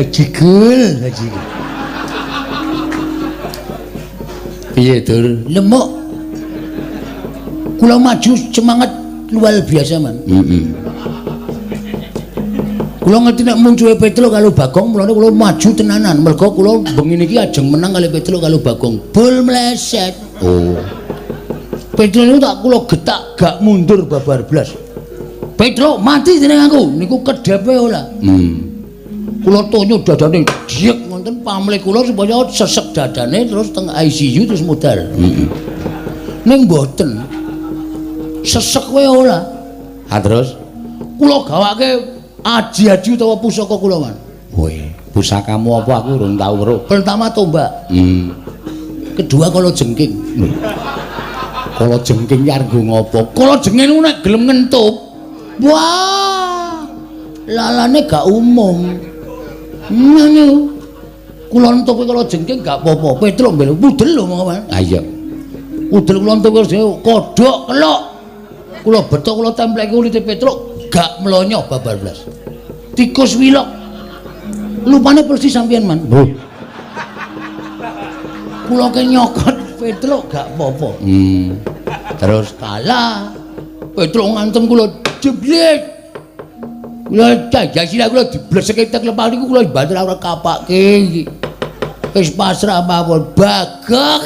Jigul. Piye, Dur? Lemuk. Kula maju semangat luar biasa, Man. Kula ngerti nek muncuhe Petruk karo Bagong, mulane kula maju tenanan. Mergo kula bengi niki ajeng menang kali Petruk karo Bagong. Bol meleset. Oh. Petruk niku tak kula getak gak mundur babar blas. Petruk mati jeneng aku, niku kedepe ora. Kula tonyo dadane diek wonten pamrih kula supaya sesek dadane terus teng ICU terus modal. Ning mboten. Sesek wae ora. Ha terus Kula gawake aji-aji utawa pusaka kula, Man. Woi, pusakamu apa aku urung tau weruh. Pertama tombak. Kedua kala jengking. Kala jengking yargo ngopo? Kala jengking niku nek gelem ngentup. Wah. Lalane gak umum. Ngene. Kula entuk kala jengking gak apa-apa. Petruk mbel pudel lho monggo. Ha iya. Pudel kula entuk kodhok kelok. Kula betok kula templeke ulite Petruk gak mlonyo babar blas. Tikus wilok. Lupane persis sampeyan, Man. Kula ke nyokot Petruk gak apa-apa. Terus kalah. Petruk ngantem kula jeblet. Kula jajasila kula dibleseke tek lepah niku kula banter ora kapake iki. Wis pasrah mawon Bagong.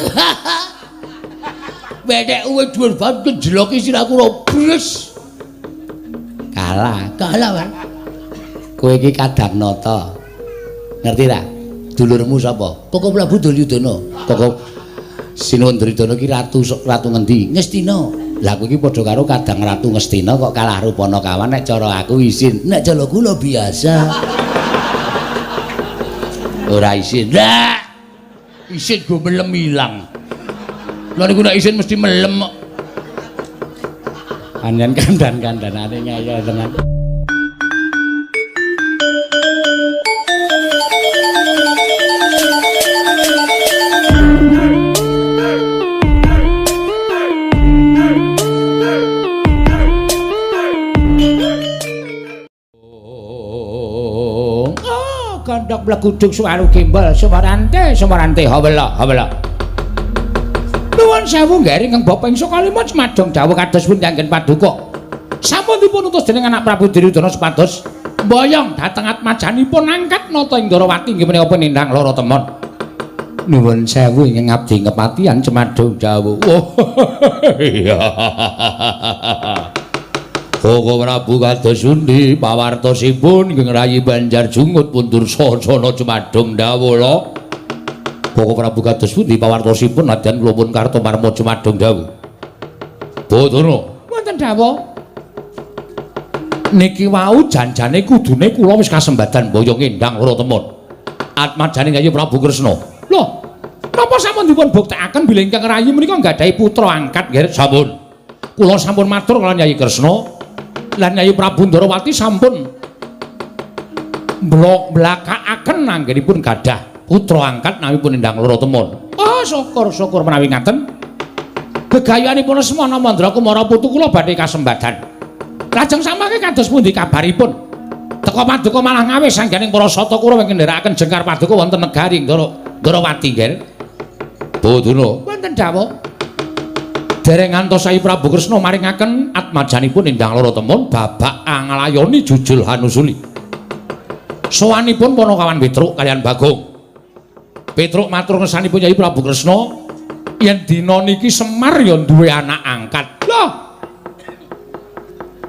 Bedek uwe dhuwur banget kejeloki sirahku ora bres. kalah. Kalah, Man. Kowe iki Kadamnata. Ngerti ra? Dulurmu sapa? Koko Prabu Duryudana. Koko Sinuwun Duryudana ki ratu ngendi? Ngastina. Lah kowe iki padha karo Kadang Ratu Ngastina kok kalah rupana kawan nek cara aku isin. Nek jala kula biasa. Ora isin. Lah. Isin go melem ilang. Lha niku nek isin mesti melem. Panjen kandan-kandanane ngaya tenan. Kandhak blagudung suwaru kimbal sumarante hawela. Nuwun sewu nggih ingkang Bapak ingso kalima Cemadong dawuh kados pun kanggen paduka. Sampun dipun utus dening anak Prabu Duryudana supados mboyong dhateng atmajanipun angkat nata ing Ndarawati nggih menika penindang lara temon. Nuwun sewu ingkang abdi kepatihan Cemadong dawuh. Koko Prabu kados pundi pawartosipun ingkang rayi Banjar Jungut pundur sasana Cemadong dawuh lho. Koko Prabu kados pundi pawartosipun nadyan kula pun karta marma Cemadong dawuh. Bathara, wonten dawuh. Niki wau janjane kudune kula wis kasembadan boyong endang lara temon. Atmajane Yayi Prabu Kresna. Lho, napa sampun dipun buktekaken bilih ingkang rayi menika nggadahi putra angkat nggih sampun. Kula sampun matur kaliyan Yayi Kresna lan Yayi Prabu Ndarawati sampun blakakaken anggenipun gadah putra angkat namipun endang lara temon. Oh, syukur menawi ngaten. Gegayanipun Semana Mandra Kumara putu kula badhe kasembadan. Lajeng samangke kados pundi kabaripun? Teka paduka malah ngawis sangganing para sata kura ingkang nderekaken jengkar paduka wonten negari Ndarawati nggih. Bathara, wonten dawuh. Dereng ngantos Yayi Prabu Kresna maringaken atmajanipun endang lara temon babak anglayoni jujul hanusuli. Sowanipun Panakawan Petruk kaliyan Bagong. Petruk matur ngersanipun Yayi Prabu Kresna yen dina niki Semar ya duwe anak angkat. Loh.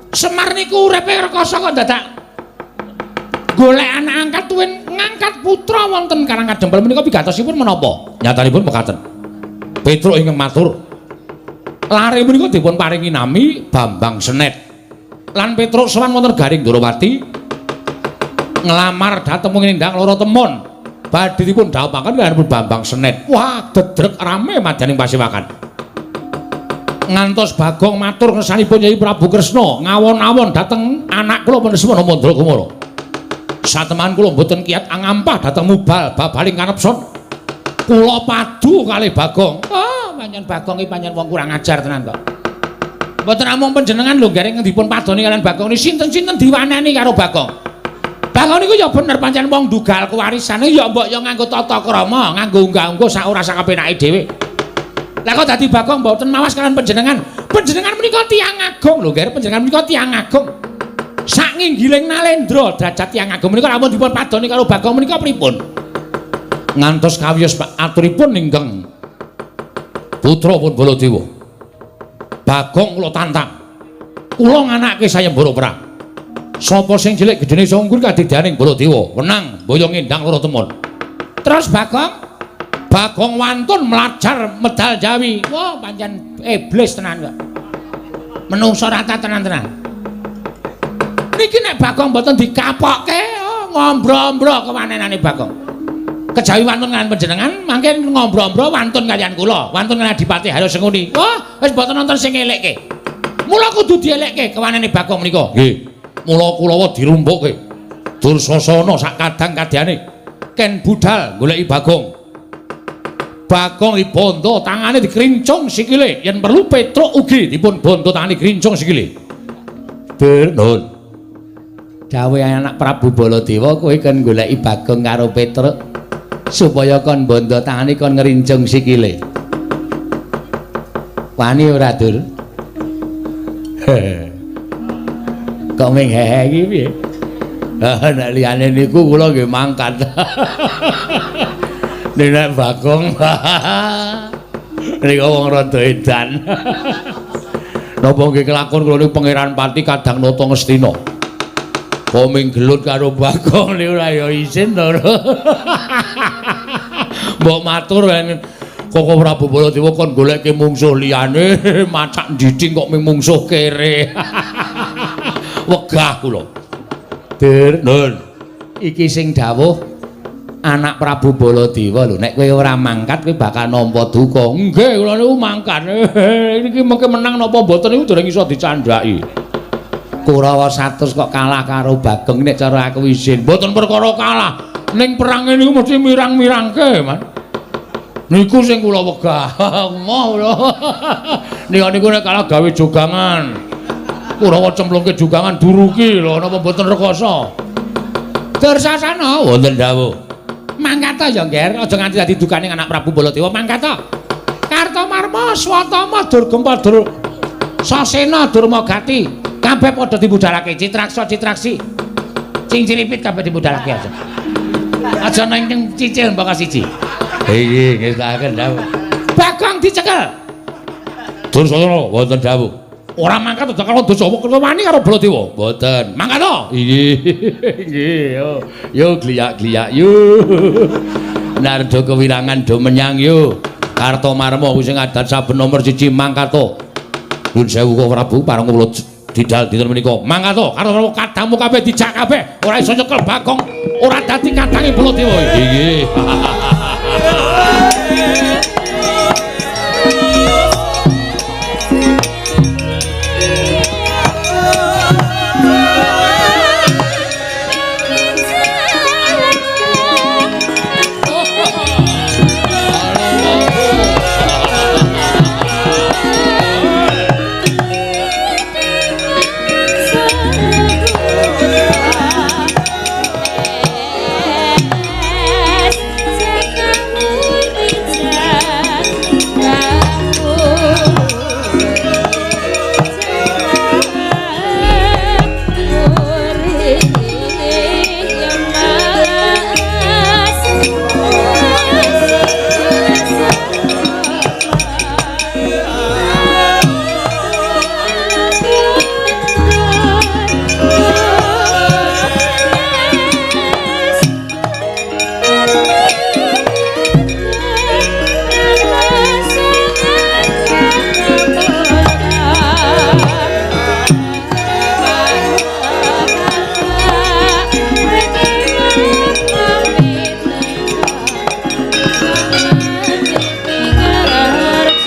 Semar niku uripe rekoso kok dadak golek anak angkat tuwin ngangkat putra wonten Karang Kadempel menika pigatosipun menapa? Nyatanipun mekaten. Petruk ingkang matur. Lare menika dipun paringi nami Bambang Senet. Lan Petruk sowan wonten Garing Ndarawati nglamar dhateng endang lara temon. Badhe dipun dhawuhaken kaliyan Bambang Senet. Wah, dedreg rame madyaning pasewakan. Ngantos Bagong matur ngersanipun Yayi Prabu Kresna ngawon-awon dhateng anak kula Semana Mandra Kumara. Sateman kula mboten kiyat angampah dhateng mubal babaling kanepson. Kula padu kalih Bagong. Ah, panjenengan Bagong iki panjenengan wong kurang ajar tenan kok. Mboten namung panjenengan lho gareng dipun padoni kaliyan Bagong niki sinten-sinten diwaneni karo Bagong. Bagong niku ya bener pancen wong dugal kewarisane ya mbok ya nganggo tata krama, nganggo unggah-ungguh sak ora sak kepenake dhewe. Lah kok dadi Bagong mboten mawas kalian panjenengan. Panjenengan menika tiyang agung lho, nggih, panjenengan menika tiyang agung. Sak nginggiling Nalendra derajat tiyang agung menika lamun dipun padoni karo Bagong menika pripun? Ngantos kawiyos aturipun ingkang putra pun Baladewa. Bagong kula tantang. Kula nganake sayembara perang. Sapa sing cilik gedene sungkur kadidyaning Baladewa, wenang boyong endang loro temon. Terus Bagong wantun melajar medal Jawi. Wah, pancen iblis tenan kok. Menungso rata tenan-tenan. Niki nek Bagong mboten dikapokke, ngombro-ombro kewanenane Bagong. Kejawi wantun kalian panjenengan, mangke ngombro-ombro wantun kalian kula, wantun kalian Adipati Haryo Senguni. Wah, wis mboten nonton sing elekke. Mula kudu dielekke kewanene Bagong menika. Nggih. Mula kulawa dirumpukke. Dursasana sak kadang-kadane ken budal goleki Bagong. Bagong dibondo tangane dikrincung sikile, yen perlu Petruk ugi dipun bondo tangane krincung sikile. Nun. Dawe anak Prabu Baladewa kowe kan goleki Bagong karo Petruk supaya kon bondo tangane kon ngrincung sikile. Wani ora, Dur? Kok ming hehe iki piye? Nek liyane niku kula nggih mangkat. Nek Bagong nika wong rada edan. Napa nggih kelakon kula niku Pangeran Pati Kadang Nata Ngastina. Poming gelut karo Bagong niku ora ya isin to. Mbok matur Koko Prabu Baladewa kon goleke mungsuh liyane macak ndithik kok mung mungsuh kere. Wegah kula. Dur, Nun. Iki sing dawuh anak Prabu Baladewa lho, nek kowe ora mangkat kowe bakal nampa duka. Nggih, kula niku mangkat. Niki mengke menang napa mboten niku dereng iso dicandhaki. Kurawa 100 kok kalah karo Bagong nek cara aku isin. Mboten perkara kalah. Ning perang niku mesti mirang-mirangke, Mas. Niku sing kula wegah. Moh lho. Niku nek kalah gawe jogangan. Kurawa cemplungke jogangan duruki lho, napa mboten rekoso. Dursasana wonten dawuh. Mangkata ya, Nger, aja nganti dadi dukaning anak Prabu Baladewa, mangkata. Kartomarma, Swatama, Durgempa, Dur Sasena, Durmagati, kabeh padha dibudhalake, Citraksa, Citraksi. Sing cilipit kabeh dibudhalake aja. Aja nang cicil mbaka siji. Nggih, ngestaken dawuh. Bagong dicekel. Dursasana wonten dawuh. Ora mangkat aja karo dosa wani karo Baladewa. Mboten. Mangkat to? Nggih. Nggih, yo gliyak-gliyak yo. Narda kewirangan do menyang yo. Kartomarma kuwi sing adat saben nomor 1 mangkat to. Nuwun sewu kok Prabu pareng kula didal dinten menika. Mangkat to Kartomarma kadangmu kabeh dijak kabeh. Ora iso nyekel Bagong. Ora dadi kadange Baladewa. Nggih.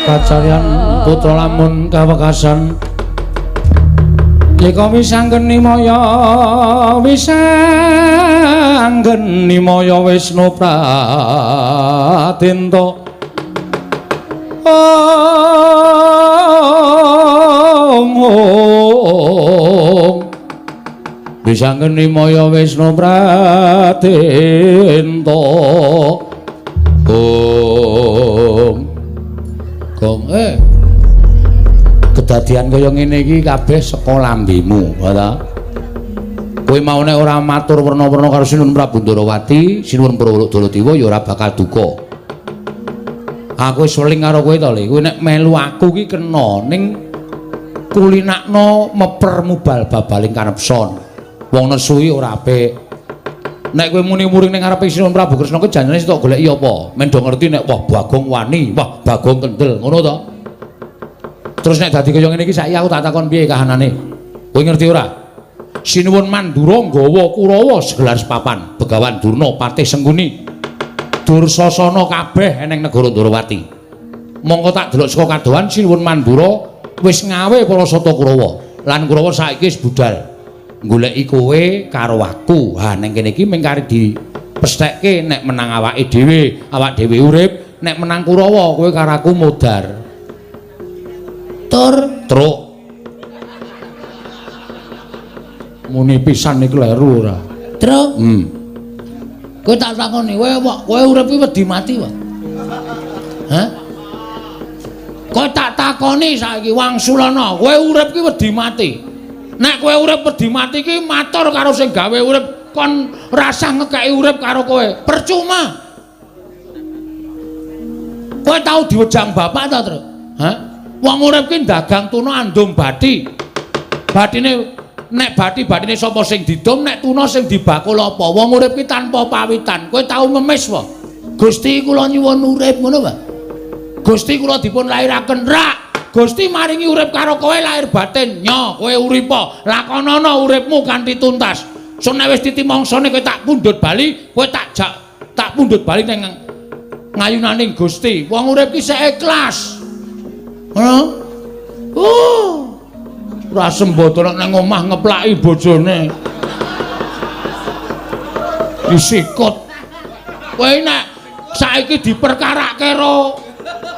Kacarian putra lamun kawekasan lika wisanggeni maya Wisnu Pratenta bisa ngeni maya Wisnu Pratenta Gong kedadian kaya ngene iki kabeh saka lambimu ta kowe mau nek ora matur werna-werna karo Sinuwun Prabu Ndarawati Sinuwun Prabu Daladewa ya ora bakal duka aku wis weling karo kowe to Le kowe nek melu aku ki kena ning kulinakno meper mubal babaling karepson wong nesu ora apik nek kowe muni muring ning ngarepe Sinuwun Prabu Kresna kuwi janjane sitok goleki apa men do ngerti nek wah Bagong wani wah Bagong kendel ngono to terus nek dadi kaya ngene iki saiki aku tak takon piye kahanane kowe ngerti ora Sinuwun Mandura nggawa Kurawa segelar papan Begawan Durna Patih Sengguni Dursasana kabeh eneng negara Ndarawati mongko tak delok saka kadohan Sinuwun Mandura wis ngawe para sata Kurawa lan Kurawa saiki wis budal goleki kowe karo aku. Ha ning kene iki mung kari dipesthekke nek menang awake dhewe, awak dhewe urip, nek menang Kurawa kowe karo aku modar. Truk. Muni pisan iki leru ora. Truk. Kowe tak takoni, kowe urip iki wedi mati wae. Hah? Kowe tak takoni saiki Wangsulana, kowe urip iki wedi mati. Nek kowe urip wedi mati iki matur karo sing gawe urip kon rasah ngekeki urip karo kowe. Percuma. Kowe tau diwejang bapak ta, Tru? Hah? Wong urip ki dagang tuna andum bathi. Bathine nek bathine sapa sing didum, nek tuna sing dibakul apa? Wong urip ki tanpa pawitan. Kowe tau memis apa? Gusti kula nyuwun urip ngono, Pak. Gusti kula dipun lairaken rak. Gusti maringi urip karo kowe lahir batin. Nyo, kowe uripa, lakonana uripmu kanthi tuntas. Sun nek wis titimangsane kowe tak pundhut bali, kowe tak pundhut bali ning ngayunaning Gusti. Wong urip ki sek ikhlas. Ngono? Ora sembodo nang omah ngeplaki bojone. Disikut. Kowe nek saiki diperkarake karo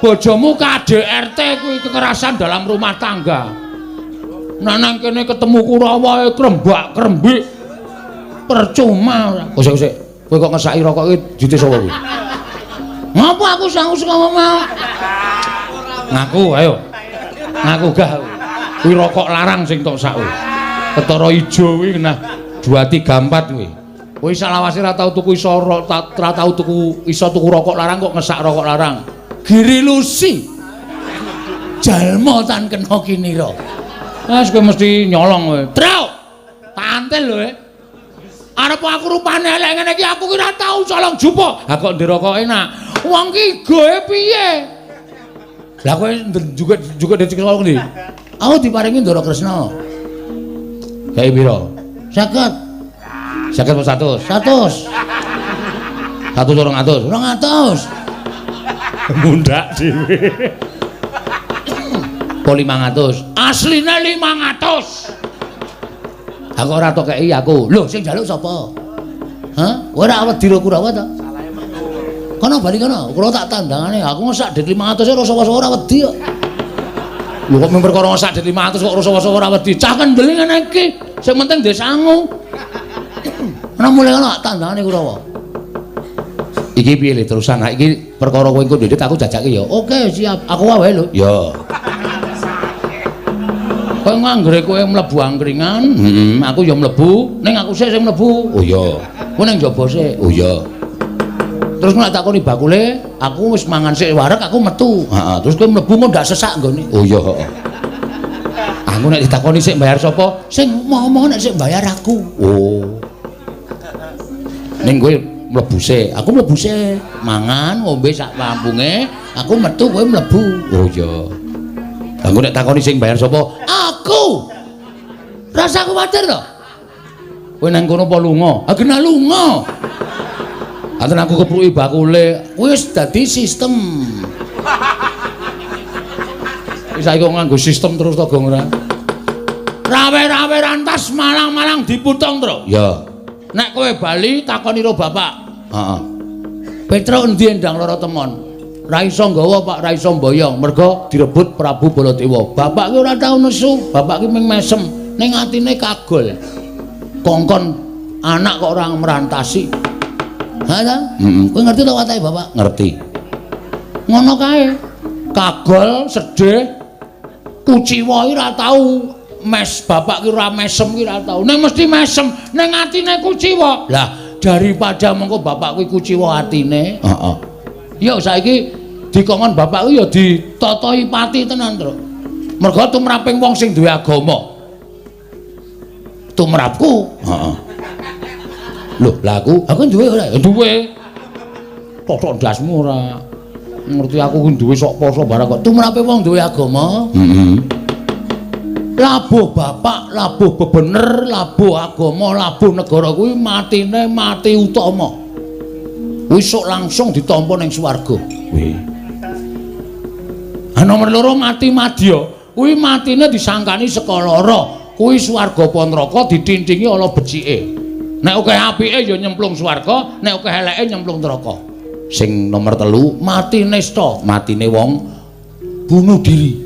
bojomu KDRT kuwi kekerasan dalam rumah tangga. Nah nang kene ketemu Kurawa krembak-krembik. Percuma ora. Kosek-kosek. Kowe kok ngesaki rokok iki jute sapa kuwi? Ngapa aku sangus ngomong? Ngaku ayo. Ngaku gah. Kuwi rokok larang sing tok sak kuwi. Ketara ijo kuwi nah 2 3 4 kuwi. Kowe salawase ra tau tuku iso tuku rokok larang kok ngesak rokok larang. Giri lusi jalma tan kena kinira. Wes kowe mesti nyolong kowe. Truk. Tantel lho. Arep aku rupane elek ngene iki aku ki ora tau colong jupo. Ha kok ndirokok enak. Wong ki goe piye? Lah kowe juga dadi colong ndi? Aku diparingi Ndara Kresna. Kae piro? 50. 50 apa 100? 100. 200. 200. Mundak dhewe. Po 500. Asline 500. Aku ora tok kei aku. Lho sing njaluk sapa? Hah? Ora wedi ro Kurawa ta? Kono bali kono. Kula tak tandangane. Aku ngesak dit 500 ora sapa-sapa ora wedi kok. Lho kok mung perkara ngesak dit 500 kok ora sapa-sapa ora wedi. Cah kendel ngene iki. Sing penting desangu. Ana mulai kono tak tandangane Kurawa. Iki piye le terusan? Nah, iki perkara kowe engko ndedit aku jajake ya. Oke, siap. Aku wae lho. Ya. Kowe nganggere kowe mlebu angkringan, aku ya mlebu, ning aku sik sing mlebu. Oh iya. Kowe ning njaba sik. Oh iya. Terus nek takoni bakule, aku wis mangan sik wareg, aku metu. Heeh, terus kowe mlebu kok ndak sesak nggone. Oh iya, heeh. Aku nek ditakoni sik bayar sapa? Sing mau nek sik bayar aku. Oh. Ning kowe mlebu sik, aku mlebu sik, mangan, ngombe sak lampunge, aku metu kowe mlebu. Oh iya. Lah engko nek takoni sing bayar sapa? Aku. Rasa kuwatir to? Kowe nang kono apa lunga? Ah kena lunga. Anten aku kepruki bakule, wis dadi sistem. Wis saiki kok nganggo sistem terus to, Gong ora? Rawe-rawe rantas malang-malang diputong, Tru. Ya. Nek kowe bali takoni karo bapak. Heeh. Petruk endi endang lara temon? Ra iso nggawa Pak, ra iso mboyong, merga direbut Prabu Baladewa. Bapak ki ora tau nesu, bapak ki mung mesem, ning atine kagol. kongkon anak kok orang merantasi. Ha ta? Kowe ngerti to watehe bapak? Ngerti. Ngono kae. Kagol, sedih, kuciwa iki ra tau mes bapak ki ora mesem ki ra tau. Ning mesti mesem, ning atine kuciwa. Lah daripada mengko bapak kuwi kuciwa atine. Heeh. Ya saiki dikongkon bapak kuwi ya ditotoi pati tenan, Tru. Mergo tumraping wong sing duwe agama. Tumrapku, Heeh. lho, lah aku duwe ora? Ya duwe. Tok ndasmu ora ngerti aku ku duwe sok poso barang kok tumrape wong duwe agama. Labuh bapak, labuh bebener, labuh agama, labuh negara kuwi matine mati utama. Kuwi sok langsung ditampa ning swarga. Kuwi. Nomor loro mati madya. Kuwi matine disangkani saka lara. Kuwi swarga apa neraka ditinthingi ala becike. Nek akeh apike ya nyemplung swarga, nek akeh eleke nyemplung neraka. Sing nomor 3 Mati nesta, matine wong bunuh diri.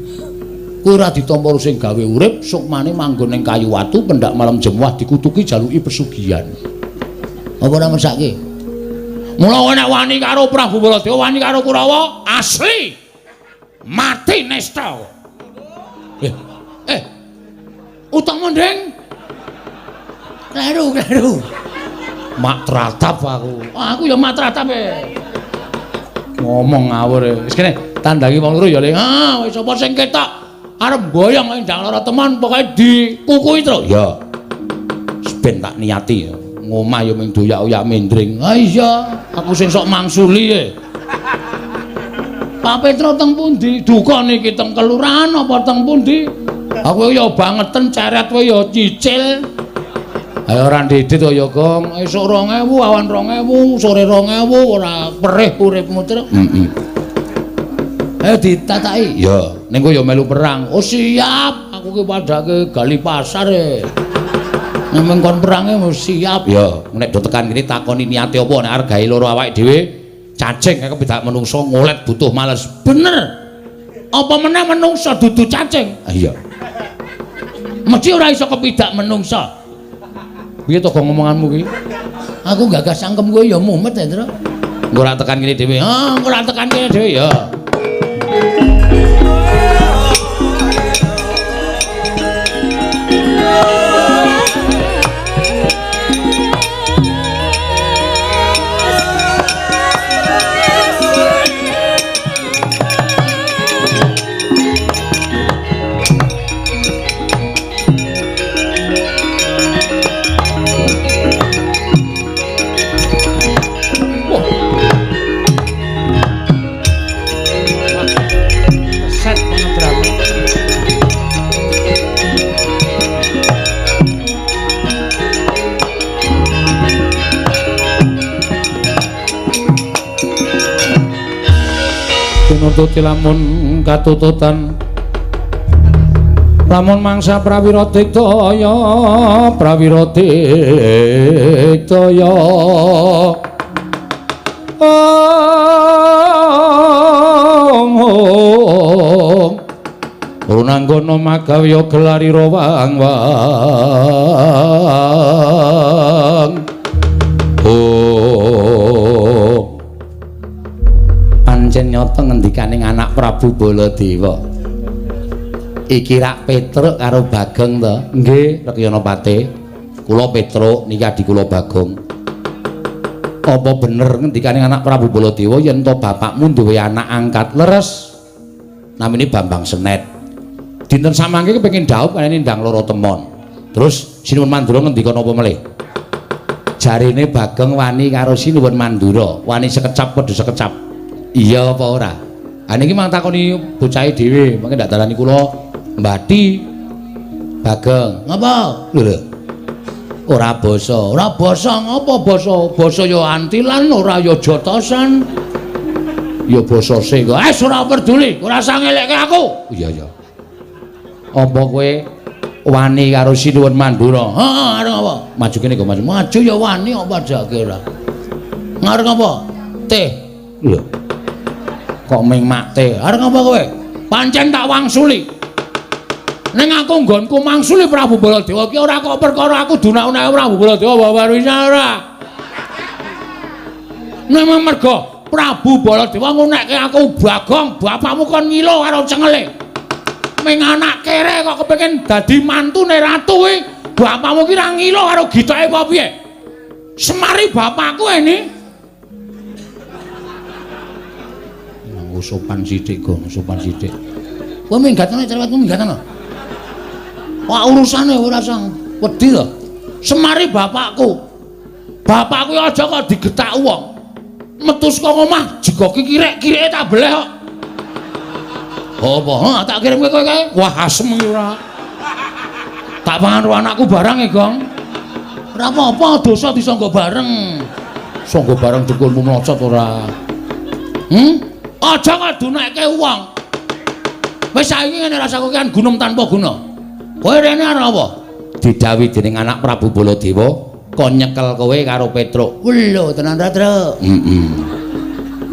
Kuwi ora ditampa sing gawe urip, sukmane manggon ning kayu watu, pendak malam jemwah dikutuki jaluki pesugihan. Apa ora mesake? Mula nek wani karo Prabu Baladewa, wani karo Kurawa, asli mati nesta. Utama Ndeng. Kleru. Mak tratap aku. Aku ya mak tratap ngomong ngawur. Wis kene tandangi wong loro ya Le. Wis sapa sing ketok arep goyang ndang lara teman pokoke dikukui terus. ya ben tak niati ngomah ya ming doyak-oyak mendring. Iya, aku sing sok mangsuli Pak Petro teng pundi? Duka niki teng kelurahan apa teng pundi? Aku ya bangeten ceret kowe ya cicil. Ayo ora ndidit to ya, Gong. Esuk 2000, awan 2000, sore 2000 ora perih uripmu, Tru. Ayo ditataki. Ya, Ning kowe ya melu perang. Oh siap, aku ki padake gali pasar Memang kon perange mesti siap. ya nek do tekan kene takoni niate apa nek arep gawe loro awake dhewe cacing kaya kepidak menungso ngolet butuh males. Bener. Apa meneh menungso dudu cacing? Iya. Mesti ora iso kepidak menungso. Piye to ngomonganmu ki? Aku gagas sangkem kowe ya mumet ya, Tru. Engko ora tekan kene dhewe. Engko ora tekan kene dhewe ya. Nututi lamun katututan lamun mangsa prawira diktaya runanggono magawiya gelari rawang pancen nyata ngendikaning anak Prabu Baladewa. Iki rak Petruk karo Bagong to? Nggih, Rekyanapati. Kula Petruk niki adi kula Bagong. Apa bener ngendikaning anak Prabu Baladewa yen to bapakmu duwe anak angkat leres namine Bambang Senet. Dinten samangke kepengin dhaup kanene ndang loro temon. Terus Sinuwun Mandura ngendika napa melih? Jarine Bagong wani karo Sinuwun Mandura, wani sekecap padha sekecap. Iya apa ora? Niki mang takoni bocahe dhewe, mangke ndak darani kula Mbati. Bagong, Ngapa? lho. Ora basa. Ora basa ngapa basa? Basa ya antilan ora ya jotosan. Ya basa sing. Ora peduli, ora usah ngelekke aku. Iya ya. Apa kowe wani karo Sinuwun Mandura? Heeh, arep apa? Maju kene kok maju. Maju ya wani kok padake ora. Ngarep apa? Teh. Lho. Kok ming mak teh? Arep apa kowe? Pancen tak wangsuli. Ning aku nggonku mangsuli Prabu Baladewa ki ora kok perkara aku dunak-unak Prabu Baladewa babar wis ora. Memang mergo Prabu Baladewa ngunekke aku Bagong, bapakmu kon ngilo karo cengele. Ming anak kere kok kepengin dadi mantune ratu kuwi, bapakmu ki ra ngilo karo gitoke apa piye? Semari bapakku ini. Nggo sopan sithik, Gong, sopan sithik. Kowe minggatane cerewetmu minggatane. Wah urusane ora sang wedi to. Semari bapakku. Bapakku aja kok digetak wong. Metu saka omah jigoki kirek-kireke tak beleh kok. Apa? Ha, tak kirimke kowe kae. Wah, asem iki ora. Tak pangan karo anakku barang e, Gong. Ora apa-apa, dosa disangga bareng. Sangga bareng dukunmu mlocot ora. Aja kok dunekke wong. Wis saiki ngene rasaku kan gunung tanpa guna. Kowe rene arep apa? Didhawuhi dening anak Prabu Baladewa, kon nyekel kowe karo Petruk. Lho, tenan ra, Truk?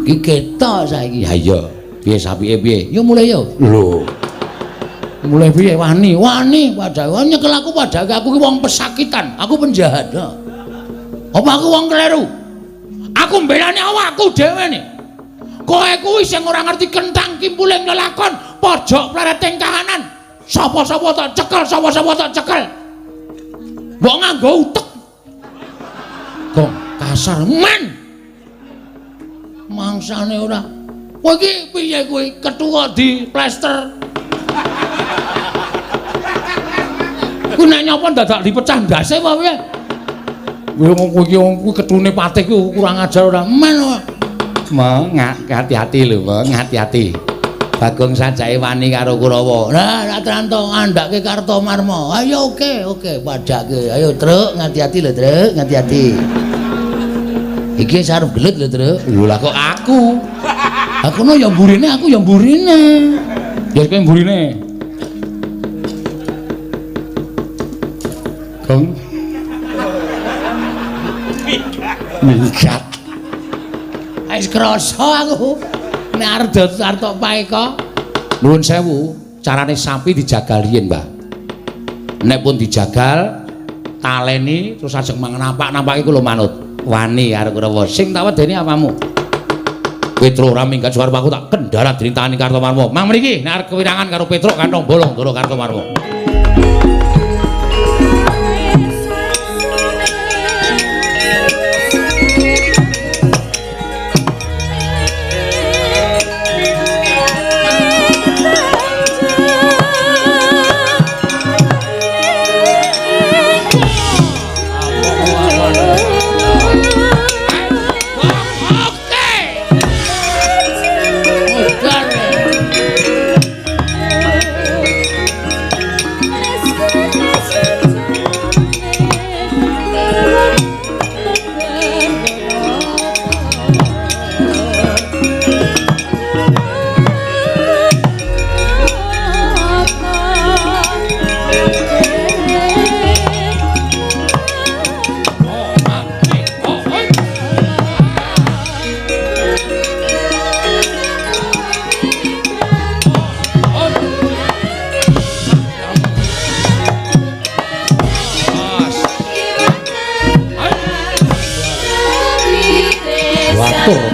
Iki ketok saiki. Ha iya. Piye sapike piye? Ya mulai ya. Lho. Mulai piye wani? Wani padahal nyekel aku padahal aku ki wong pesakitan, aku penjahat. Apa aku wong kleru? Aku mbelani awakku dhewe ne. Kowe kuwi sing ora ngerti kentang kimpuling lelakon, pojok plereting kahanan. Sapa-sapa tak cekel, sapa-sapa tak cekel. Mbok nganggo utek. Gong, kasar men. Mangsane ora. Kowe iki piye kuwi ketua di plester? Ku nek nyapa dadak dipecah ndase apa piye? Kowe iki ketune patih ku kurang ajar ora men. Mo, hati-hati lho, Mo, hati-hati. Bagong sajake wani karo Kurawa. Lah, ra tranto ngandhake Kartomarma. Ayo oke, padake. Ayo, Truk, hati-hati lho, Truk, hati-hati. Iki sarep gelut lho, Truk. Lho lah kok aku. Aku no ya mburine, aku ya mburine. Ya kowe mburine. Gong. Minggat. Wis krasa aku. Nek arep dartok paeka. Nuwun sewu, carane sapi dijagal riyen, Mbah. Nek pun dijagal, taleni terus ajeng mangan nampak-nampake kula manut. Wani karo Kurawa. Sing tak wedeni apamu? Petruk ora minggat suwarep aku tak kendharat dening tangane Kartomarma. Mang mriki nek arep kewirangan karo Petruk kantong bolong Ndara Kartomarma.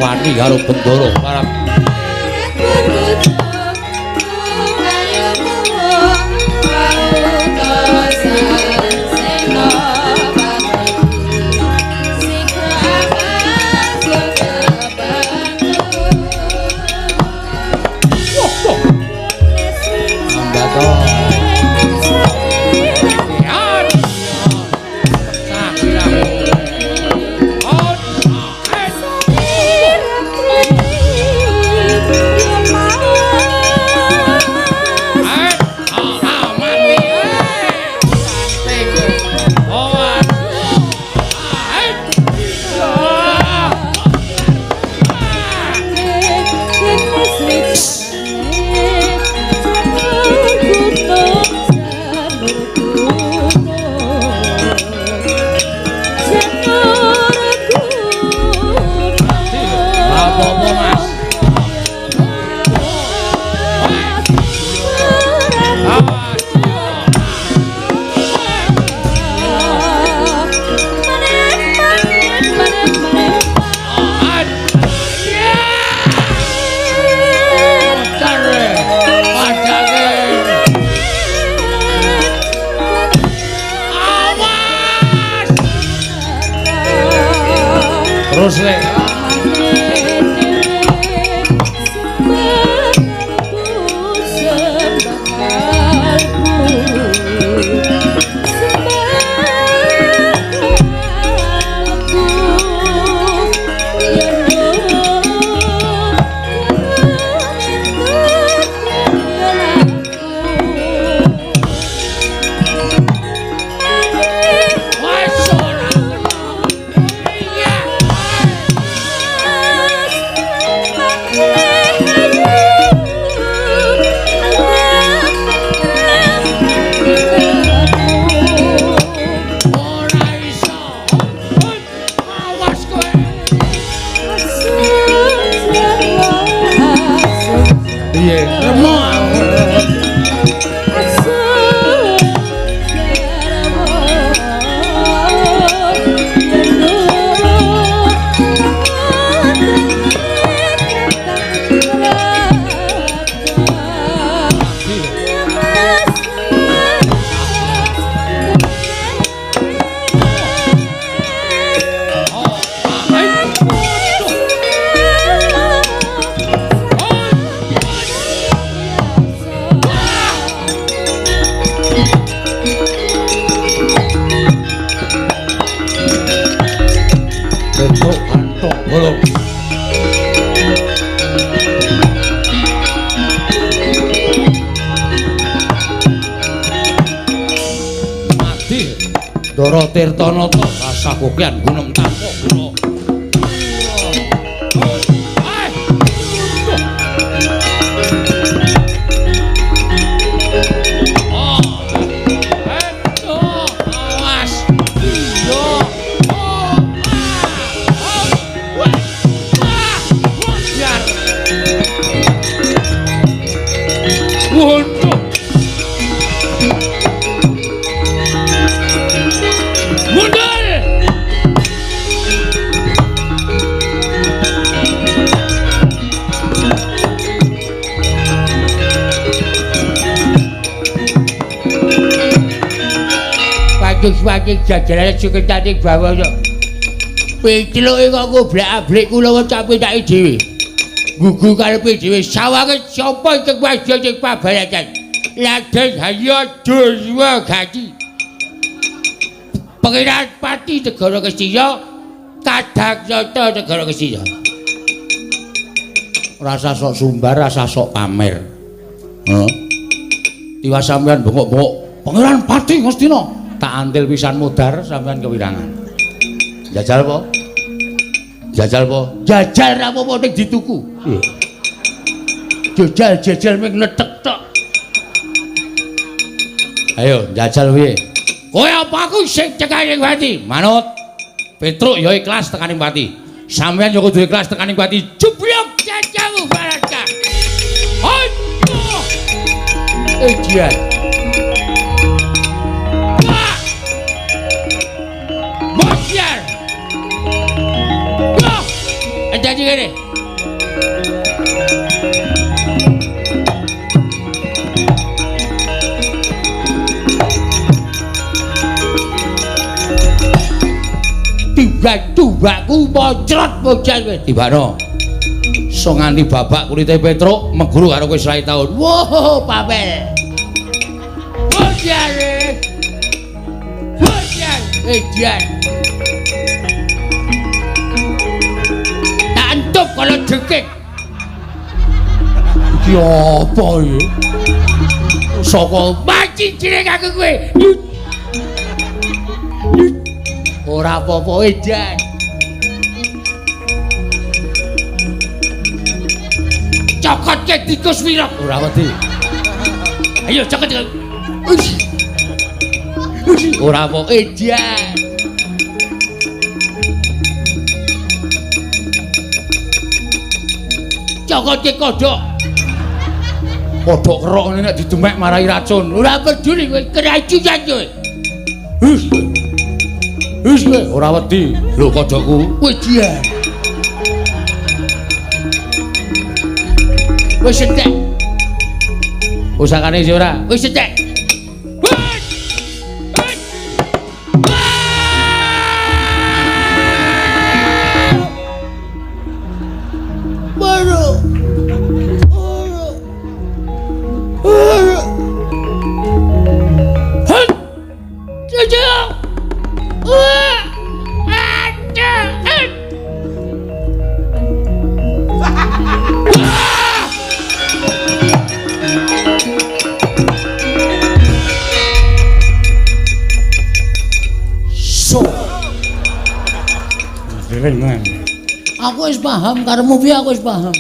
Wani karo Bendoro parang terus le. Dara Tirtanata rasa kokian gunung tanpa kula. Wajib jajaran cukup tadi bawa yo. Pitloke kok goblak-ablik kula kok capek tak dhewe. Gugu karepe dhewe sawange sapa cek wajo cek pabalakan. Laden hayo Dewa Gati. Pangeran Pati Negara Kesiya, Kadhaksata Negara Kesiya. Rasa sok sumbar, rasa sok pamer. Heeh. Tiwas sampean bengok-bengok Pangeran Pati Ngastina. Tak antil pisan mudar sampean kewirangan. Jajal po? Jajal po? Jajal ra apa-apa ning dituku. Jajal ming netek tok. Ayo jajal piye? Kowe apa aku sing cekaning Pati? Manut. Petruk ya ikhlas tekaning Pati. Sampeyan ya kudu ikhlas tekaning Pati. Jublok jajamu baraka. Aduh. Jian. Jadi gini. Tiba-tibaku mocrot bocah kowe. Tibano. So nganti babak kulite Petruk meguru karo kowe selai taun. Woh, papel. Bocah. Bocah. Jan. Kalau dekik iki apa iki saka maci jeneng aku kowe ora apa-apa edan cokotke tikus wirok ora wedi ayo cokot ora apa edan cokotke kodhok. Kodhok kerok ngene nek didemek marai racun. Ora peduli kowe keracunan kowe. Wis kowe ora wedi. Lho kodhokku. Wis dian. Wis entek. Usahane sih ora. Wis entek. jenengan. Aku wis paham karepmu piye aku wis paham.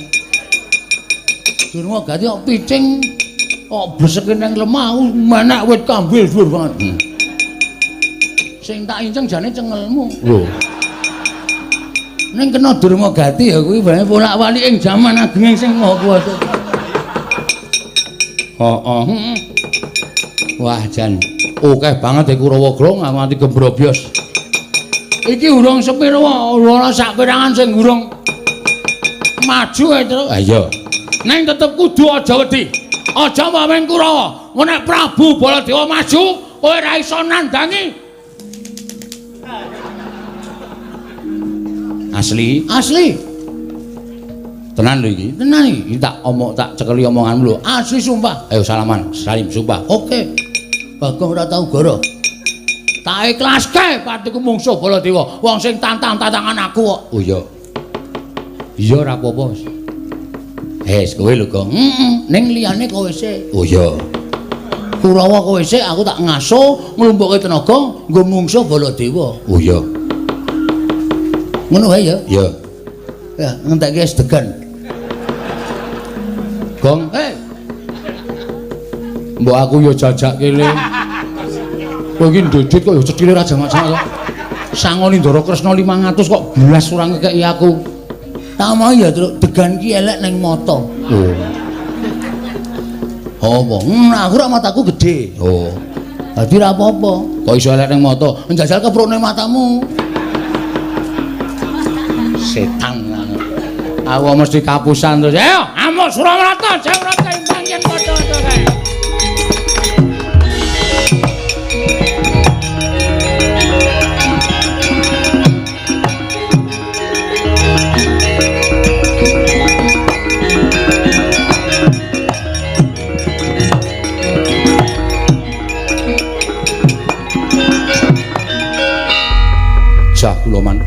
Durung ganti kok picing kok bleseke nang lemah menek wit kambil dhuwur banget. Sing tak inceng jane cengelmu. Lho. Ning kena Durma Gati ya kuwi bae bolak-balik ing jaman ageng sing maha kuwasa. Heeh. Wah, jan akeh banget iku Rawagrong nganti gembrobyos. Iki urung sepiro ora sak pirangan sing urung maju ae terus. Ha iya. Neng tetep kudu aja wedi. Aja mamen Kurawa. Nek Prabu Baladewa maju, kowe ora iso nandangi. Asli? Asli. Tenan lho iki. Tenan iki. Tak cekeli omonganmu lho. Asli sumpah. Ayo salaman, salim sumpah. Oke. Bagong ora tau goro. Tak ikhlaske patiku mungsuh Baladewa. Wong sing tantang-tantangan aku kok. Oh iya. Iya ora apa-apa. Kowe lho, Gong. Ning liyane kowe sik. Oh iya. Kurawa kowe sik aku tak ngaso nglumpukke tenaga nggo mungsuh Baladewa. Oh iya. Ngono wae ya. Iya. Ya, ngentekke es degan. Gong, mbok aku yo jajak kene. Kowe iki ndodit kok yo cethile ra jamak-jamak. Sangoni Ndara Kresna 500 kok blas ora ngekeki aku. Tak mau ya, Truk, degan ki elek ning mata. Oh. Apa? Aku ra mataku gedhe. Oh. Dadi ra apa-apa. Kok iso elek ning mata? Njajal keprone matamu. Setan. Aku mesti kapusan terus. Ayo, amuk Suramarta, Jawrata imbang yen padha-padha kae. Jah kula man.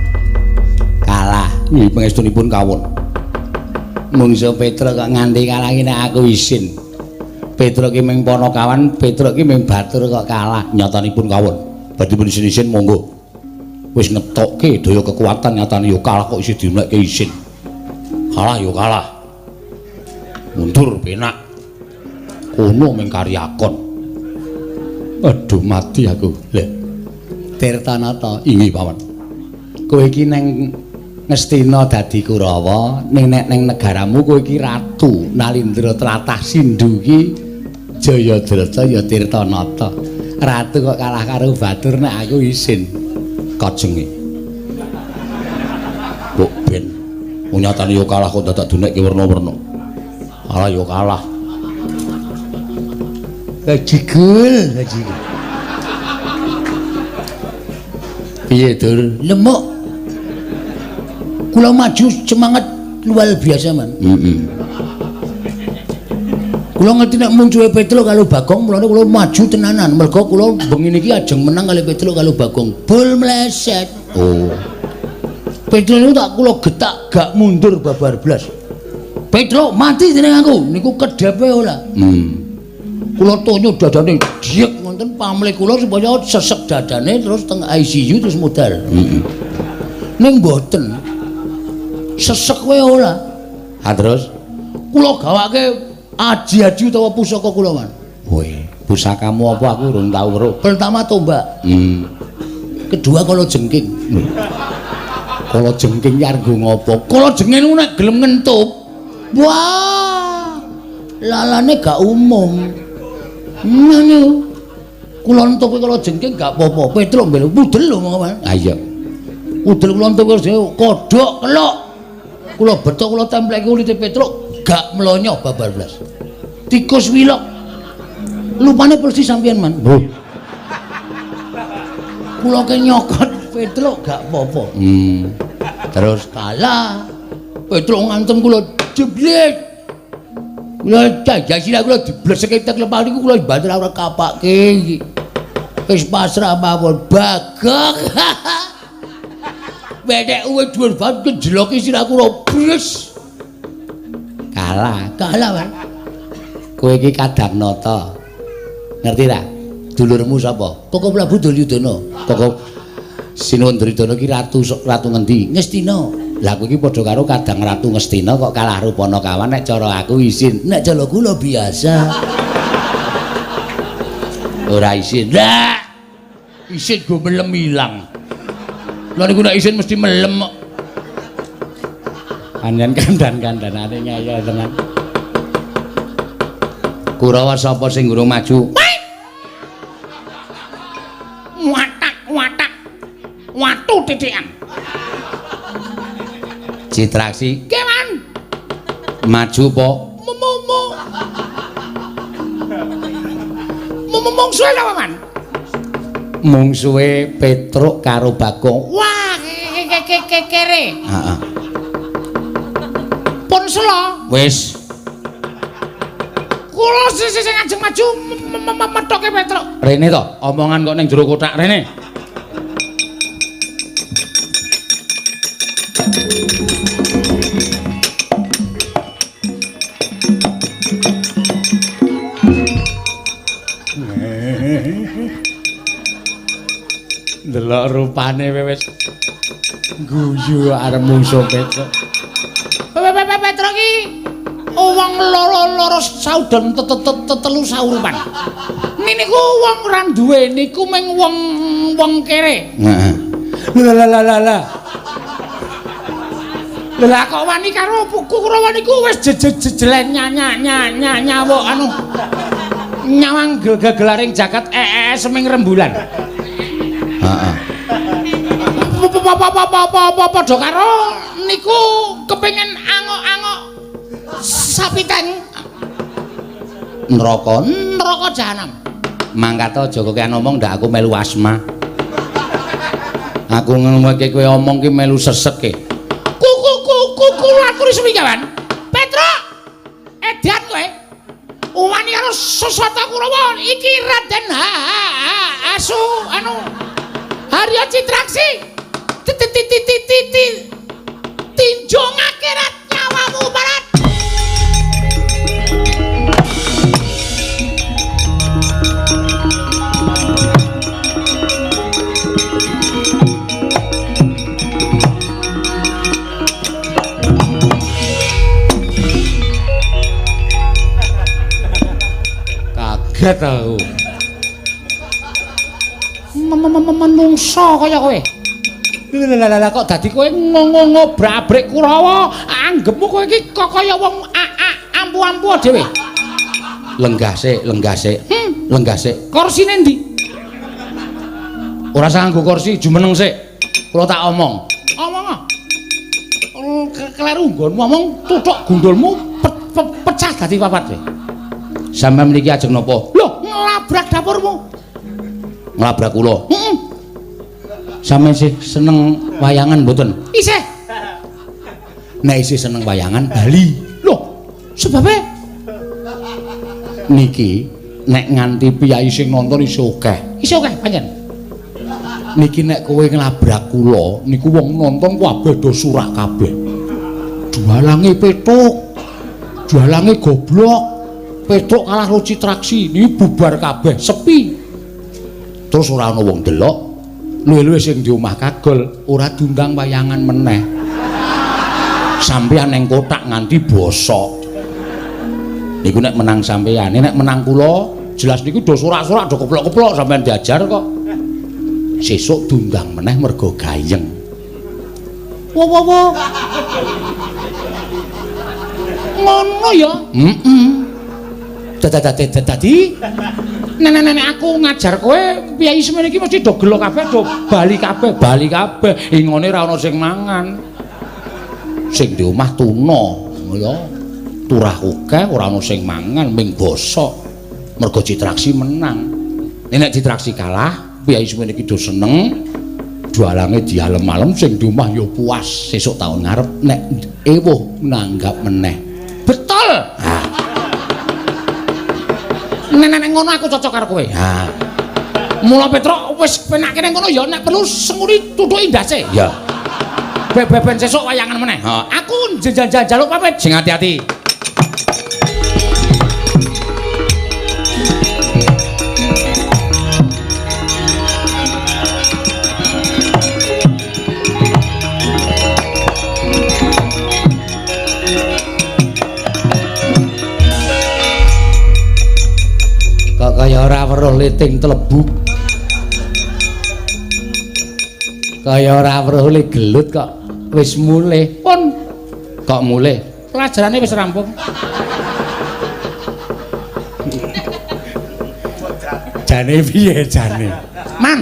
Kalah, nggih pangestunipun kawon. Mungsuh Petruk kok nganti kalah nek aku isin. Petruk ki ming Panakawan, Petruk ki ming Batur kok kalah, nyatanipun kawon. Badhe pun isin-isin monggo. Wis ngetokke daya kekuatan nyatane ya kalah kok isih diunekke isin. Kalah ya kalah. Mundur penak. Kono ming karyakon. Aduh mati aku. Lha Tirtanata inggih paman. Kowe iki neng Ngastina dadi Kurawa, ning nek ning negaramu kowe iki ratu, Nalindra tlatah Sindhu ki Jayadrata ya Tirtanata. Ratu kok kalah karo Batur nek aku isin kajenge. Mbok ben nyatane ya kalah kok dadak dunekke werna-werna. Kalah ya kalah. Gajigul. Piye, Dur? Lemuk. Kula maju semangat luar biasa, Man. Kula ngerti nek muncuhe Petruk karo Bagong, mulane kula maju tenanan. Merga kula bengi niki ajeng menang kali Petruk karo Bagong. Bul meleset. Oh. Petruk niku tak kula getak gak mundur babar blas. Petruk mati jeneng aku. Niku kedhepe ora. Kula tonyo dadane diek ngoten pamrih kula supaya sesek dadane terus teng ICU terus modal. Ning mboten. Sesek wae ora. Ha terus Kula gawake aji-aji utawa pusaka kula, Man. Woi, pusakamu apa aku urung tau weruh. Pertama tombak. Kedua kala jengking. Kala jengking ki arep ngopo? Kala jengking nek gelem ngentup. Wah. Lalane gak umum. Ngono. Kula entup kala jengking gak apa-apa. Petruk mbel pudel lho, Man. Ha iya. Udel kula entup kodhok kelok. Kula betok kula templeki kulite Petruk gak mlonyo babar blas. Tikus wilok. Lupane persis sampeyan, Man. Kula ke nyokot Petruk gak apa-apa. Terus kalah. Petruk ngantem kula jeblet. Kula jajasila kula dibleseke tek lepah niku kula banter ora kapake iki. Wis pasrah mawon Bagong. Bedek uwe dhuwur banget kejeloki sirahku ro bres. kalah, Man. kowe iki Kadarnata. Ngerti ra? Dulurmu sapa? Koko Prabu Duryudana. Koko Sinuwun Duryudana ki ratu ngendi? Ngastina. Lah kowe iki padha karo kadang ratu Ngastina kok kalah rupana kawan nek cara aku isin. Nek cara kula biasa. Ora isin. Lah. Isin go melem ilang. Lah niku nek isin mesti melem kok. Panjen kandan-kandanane nyaya tenan. Kurawa sapa sing gurung maju? Watak. Watu titikan. Citraksi. Kewan. Maju po. Mungsuhe sapa man? Mungsuhe Petruk karo Bagong. Wah, kere. Heeh. Pun sela. Wis. Kula sing ajeng maju methoke Petruk. Rene to, omongan kok ning jero kotak rene. Delok rupane wis guyu arep mungsuh Petruk. Petruk ki wong loro saudan tetelu saurupan. Niku wong ora duwe niku mung wong kere. Heeh. Lah. Lah kok wani karo Kurawa niku wis jejelen nyawuk anu nyawang gegelaring jagat seming rembulan. Heeh. Padha karo niku kepengin angok-angok sapiten neraka jahanam. Mangkat aja kowe ngomong ndak aku melu asma. Aku ngomongke kowe omong ki melu sesek e. Kula aturi sumikawan. Petruk. Edan kowe. Wani karo Susata Kurawa iki Raden Asu anu Harya Citraksi. Tinjo ngakhirat nyawamu barat. Kaget aku. Menungso kaya kowe. Lah kok dadi kowe ngobrak-abrik Kurawa, anggepmu kowe iki kok kaya wong ampu-ampu dhewe. Lenggah sik. Kursine ndi? Ora usah nganggo kursi, jumeneng sik. Kula tak omong. Omong. Kleru nggonmu omong tuthuk gundulmu pecah dadi papat kowe. Sampeyan mriki ajeng napa? Lho, nglabrak dapurmu. Nglabrak kula. Heeh. Sampeyan sih seneng wayangan mboten? Isih. Nek isih seneng wayangan bali. Loh, sebabe niki nek nganti piyai sing nonton isih akeh. Isih akeh pancen. Niki nek kowe nglabrak kula niku wong nonton kabeh do surak kabeh. Jualange petuk. Jualange goblok. Petuk kalah karo Citraksi, niki bubar kabeh, sepi. Terus ora ana wong delok. Luwe-luwe sing di omah kagol ora diundang wayangan meneh. Sampeyan ning kotak nganti bosok. Niku nek menang sampeyan, nek menang kula jelas niku do surak-surak do keplok-keplok sampeyan diajar kok. Sesuk diundang meneh mergo gayeng. Wo. Ngono ya? Heeh. Dadi Nenek aku ngajar kowe piyai semene iki mesti do gelo kabeh, do bali kabeh. Ingone ora ana sing mangan. Sing di omah tuna, ya. Turah akeh ora ana sing mangan, ming bosok. Mergo Citraksi menang. Nek Citraksi kalah, piyai semene iki do seneng. Jualange dialem-alem sing di omah ya puas. Sesuk taun ngarep nek ewuh nanggap meneh. Betul. Nenek ngono aku cocok karo kowe. Ha. Mula Petruk wis penake ning kono ya nek perlu senguri tuthuki ndase. Ya. Beben sesuk wayangan meneh. Aku njaluk pamit. Sing hati-hati. Kaya ora weruh liting telebu. Kaya ora weruh le gelut kok wis mulih. Pun kok mulih. Pelajarane wis rampung. Jane piye jane? Man.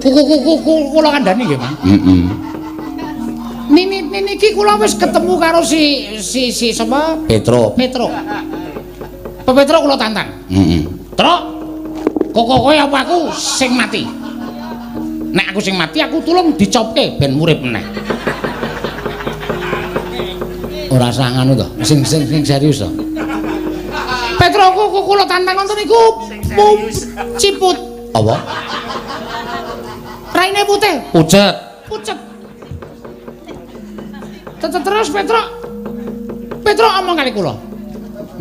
Kula kandhani nggih, Man. Heeh. Niki kula wis ketemu karo si sapa? Petro. Pak Petro kula tantang. Heeh. Truk. Kowe apa aku sing mati? Nek aku sing mati aku tulung dicopke ben urip meneh. Ora usah ngono to. Sing serius to. Petro kula tantang wonten niku ciput. Apa? Raine putih. Pucet. Terus Petro omong kali kula.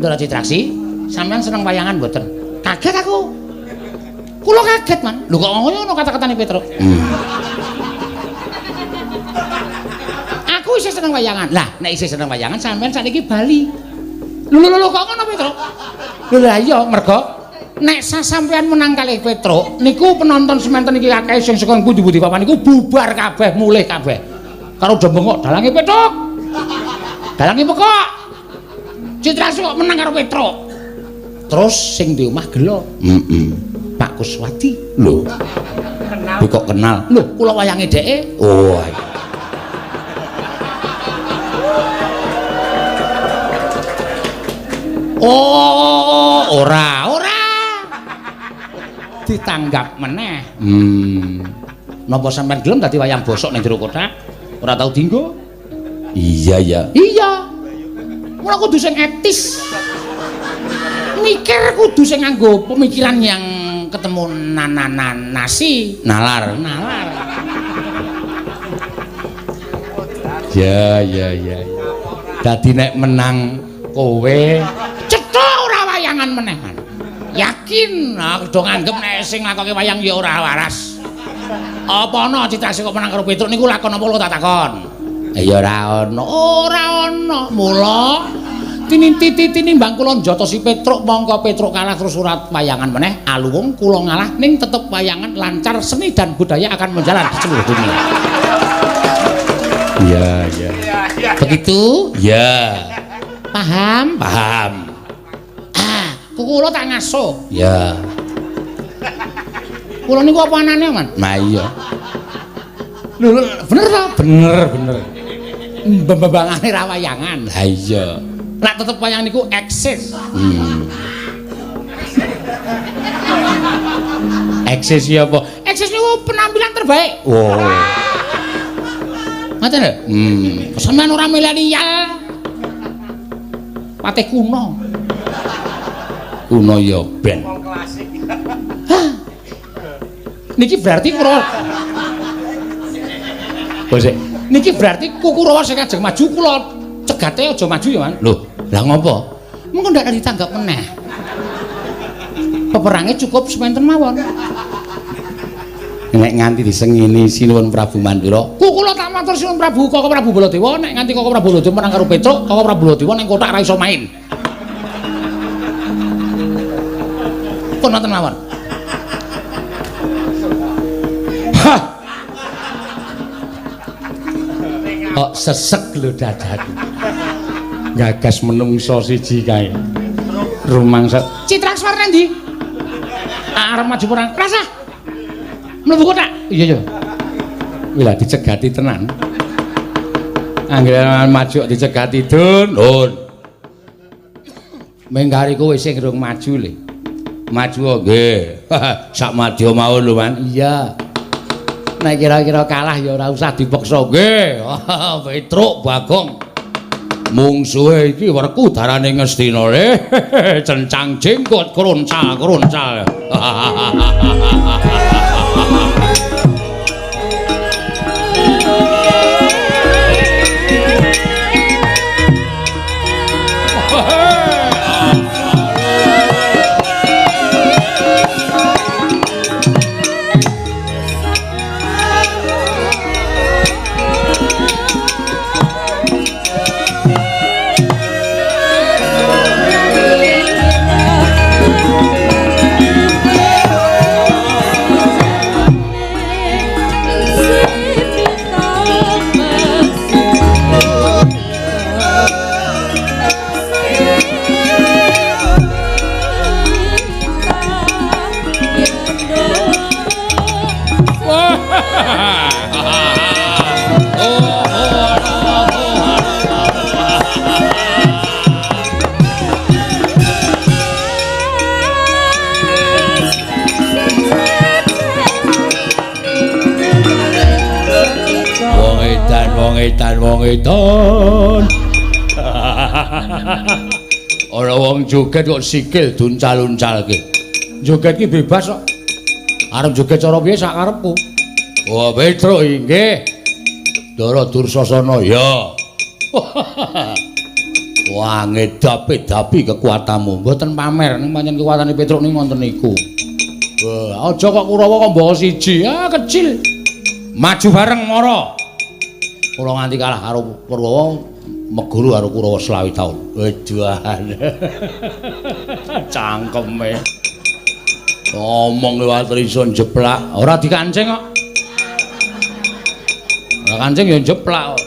Ndara Citraksi, sampean seneng wayangan mboten? Kaget aku. Kula kaget, Man. Lho kok ngono kata-katane Petro. Aku isih seneng wayangan. Lah, nek isih seneng wayangan sampean sakniki bali. Lho kok ngono Petro? Lho lah iya mergo nek sampean menang kalih Petro niku penonton semanten iki akeh sing saka pundi-pundi papan niku bubar kabeh, mulih kabeh. Karo do bengok dalange Petruk. Dalange pekok. Citrasu kok menang karo Petro. Terus sing di omah gelo. Pak Kuswati. Lho. Kok kenal? Lho, kula wayange dheke. Oh. Oh, ora. Ditanggap meneh. Napa sampean gelem dadi wayang bosok ning jero kotak? Ora tau dienggo? Iya. Mula kudu sing etis. Mikir kudu sing nganggo pemikiran yang ketemu nasi, nalar. Ya. Dadi nek menang kowe cetha ora wayangan menehan. Yakin do nganggep nek sing lakoke wayang ya ora waras. Apa ana Citraksi kok menang karo Petruk niku lakon apa lho tak takon? Ya ora ana. Mula tinimbang kula njotosi Petruk mongko Petruk kalah terus surat wayangan meneh. Aluwung kula ngalah ning tetep wayangan lancar, seni dan budaya akan menjalar di seluruh dunia. Iya. Begitu? Ya. Paham? Kula tak ngaso. Ya. Kula niku apa anane, Man? Nah iya. Lho, bener ta? Bener. Mbambangane ra wayangan. Ha iya. Nek tetep wayang niku eksis. Eksis ya apa? Eksis niku penampilan terbaik. Wow. Ngoten lho? Sampeyan ora milenial. Patih kuno. Kuno ya ben. Klasik. Niki berarti Kurawa. Bosek, niki berarti Kurawa sing ajeng maju kula cegate aja maju ya, Man. Lho, lah ngopo? Mengko ndak ditanggap meneh. Peperange cukup semanten mawon. Nek nganti disengini Sinuwun Prabu Mandura, kula tak matur Sinuwun Prabu Koko Prabu Baladewa nek nganti Koko Prabu Baladewa menang karo Petruk, Koko Prabu Baladewa ning kotak ra iso main. Pun wonten mawon. Kok sesek lho dadaku. Gagas menungso siji kae. Rumangsa. Citrakswar nang ndi? Arep maju perang. Rasa. Mlebu kotak. Iya. Wila dicegati tenan. Anggere maju dicegati Dun. Menggari kowe sing rung maju le. Maju nggih. Sak madya mawon lho, Man. Iya. Nek kira-kira kalah ya ora usah dipaksa nggih. Petruk Bagong. Mungsuhe iki werku darane Ngastina le. Cencang jenggot kroncal. wong edan. Ora wong joget kok sikil duncal-uncalke. Joget ki bebas kok. Arep joget cara piye sak karepku. Wah, Petro nggih. Ndara Dursasana ya. Wah, ngedapi kekuatanmu. Mboten pamer ning pancen kekuatane Petruk ning wonten niku. Wah, aja kok Kurawa kok mbok siji. Ah, kecil. Maju bareng mara. Kula nganti kalah karo Kurawa, meguru karo Kurawa selawi taun. Wedohan. Cangkeme. Ngomong liwat rison jeplak, ora dikancing kok. Ora kancing ya jeplak kok.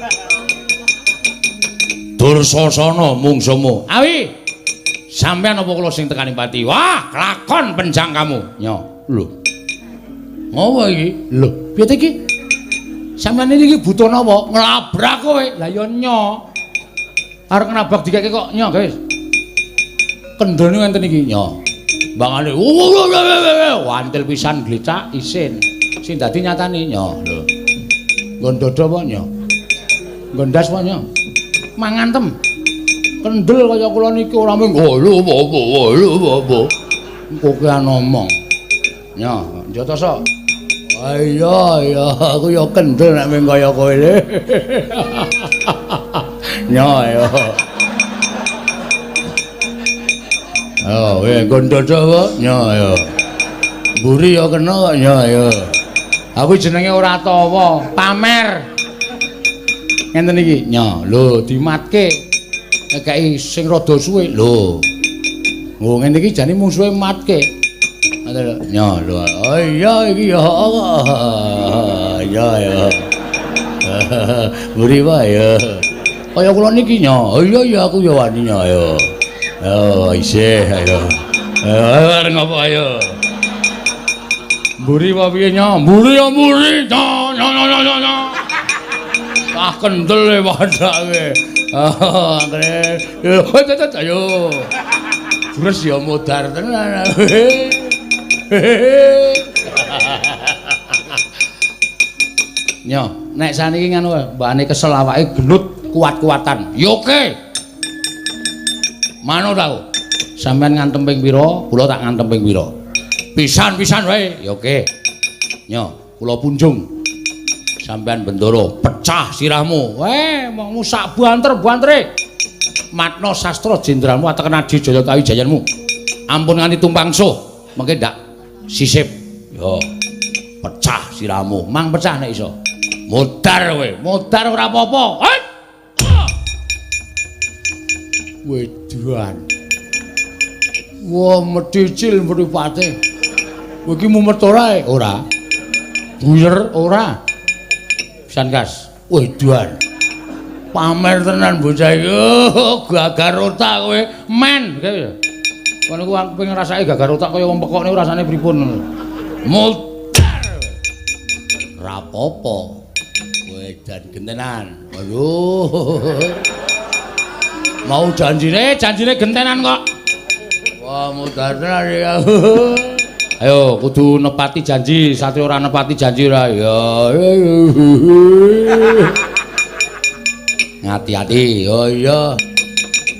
Dursasana mungsumu. Awi. Sampeyan apa kula sing tekani pati? Wah, kelakon penjang kamu. Nyo, lho. Ngopo iki? Lho, piye iki? Sampeyan iki butuh napa? Nglabrak kowe. Lah ya nyo. Arep nabrak dikeke kok nyo, guys. Kendhone ngenten iki, nyo. Bangane wantil pisan glicak isin. Sing dadi nyatane nyo, lho. Nggon dodo apa nyo? Nggondas apa nyo? Mangantem. Kendel kaya kula niki ora mung lho apa. Engko ki ngomong. Nya, Jatasa. Iya, aku ya kendel nek mung kaya kowe le. Nya ya. Oh, gondodo apa? Nya ya. Mburi ya kena kok nya ya. Aku jenenge ora tawa, pamer. Ngenten iki, nya, lho dimatke. Nekeki sing rada suwe. Lho. Oh, ngene iki jane mungsuhe matke. Nya, lho. Oh iya iki ya. Ya. Mburi wae ya. Kaya kula niki nya. Oh iya aku ya wani nya ya. Oh, isih ayo. Arep ngopo ayo? Mburi apa piye nya? Mburi ya mburi. Nya. Ah kendel e padake. Ah, kene. Ayo. Terus ya modar tenan. Nyo, nek saniki ngono mbakane kesel awake genut kuat-kuatan. Yo oke. Mano tau? Sampeyan ngantem ping pira? Kula tak ngantem ping pira? Pisan-pisan wae. Ya oke. Nyo, kula punjung. Sampeyan Bendoro pecah sirahmu. Mau sak banter-bantere. Matna sastra jenderalmu atekan adi jaya kawijayanmu. Ampun nganti tumpang suh. Mengke ndak sisip. Yo. Pecah sirahmu. Mang pecah nek iso. Modar kowe. Modar ora apa-apa. Wedoan. Wah, medicil mripate. Kowe iki mumet ora? Ora. Buyer ora. Sankas. Wedoan. Pamer tenan bocah iki. Gagar otak kowe. Men. Kono ku aku pengen rasake gagar otak kaya wong pekok niku rasane pripun. Modar. Rapopo. Wedan gentenan. Waduh. Mau janjine gentenan kok. Wah, modar tenan ya. Ayo kudu nepati janji, satria ora nepati janji ora ya. Hati-hati. Oh iya.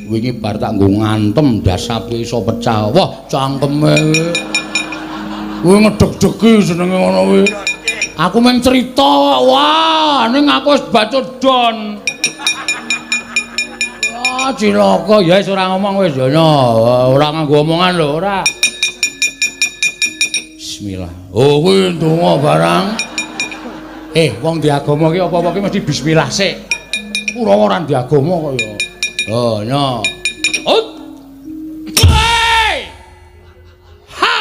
Wingi bar tak nggo ngantem dasape iso pecah. Wah, cangkeme. Kowe ngedeg-degi jenenge ngono kuwi. Aku mung cerita. Wah, ning aku wis bacodon. Ya cilaka, ya wis ora ngomong wis ya. Ora nganggo omongan lho, ora. Bismillah. Oh, kuwi ndonga barang. Wong diagama ki apa-apa ki mesti bismillah sik. Kurawa ora diagama kok ya. Oh, nya. Ut. Ha.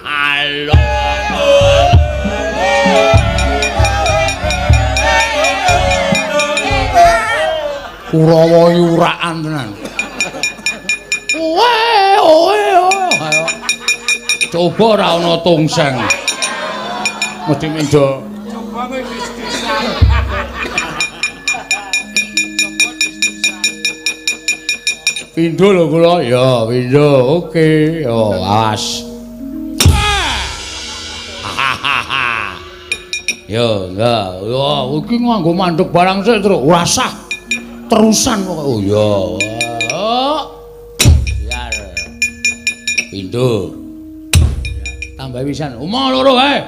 Halo. Kurawa yurakan tenan. Ayo. Coba ora ana tongseng. Mesti mendo. Coba kowe Pindho lho kula. Ya, pindho. Oke. Yo, awas. Yo, enggak. Yo, iki nganggo mandeg barang sik terus ora sah. Terusan kok. Oh iya. Biar. Pindho. Tambah wisan. Omong loro wae.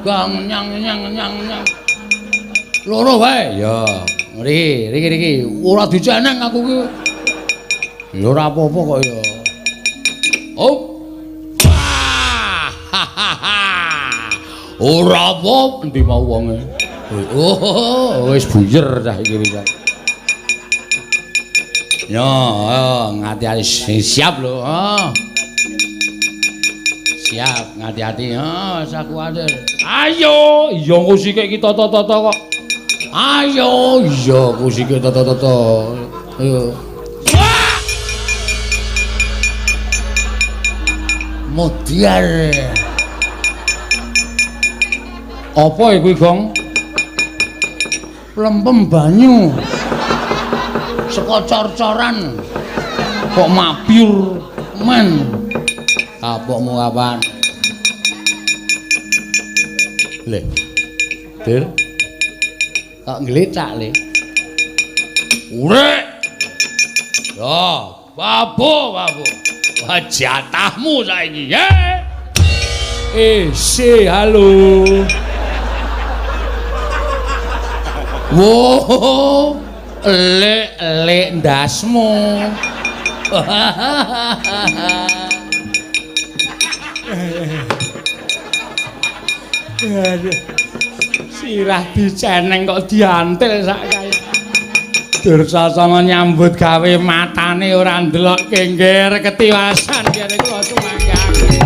Gang nyang. Loro wae. Ya. Riki. Ora diceneng aku ki. Ya ora apa-apa kok ya. Oh. Ora apa endi mau wonge. Oh, wis buyer cah iki wis. Ya, ngati-ati siap lho. Siap, ngati-ati. Sak kuwatir. Ayo, iya musike iki toto-toto kok. Ayo, iya musike toto-toto. Ayo. Modiar. Apa iku, Gong? Plempem banyu. Saka cor-coran. Kok mabyur men. Kapokmu kapan? Le. Dir. Kok nglecak, Le? Urek. Yo, babu. Jatahmu saiki, ya. Halo. Wo, lek ndasmu. Sirah diceneng kok diantil sak kaya. Dursasana nyambut gawe matane ora ndelok kengger ketiwasan kene kula sumanggake.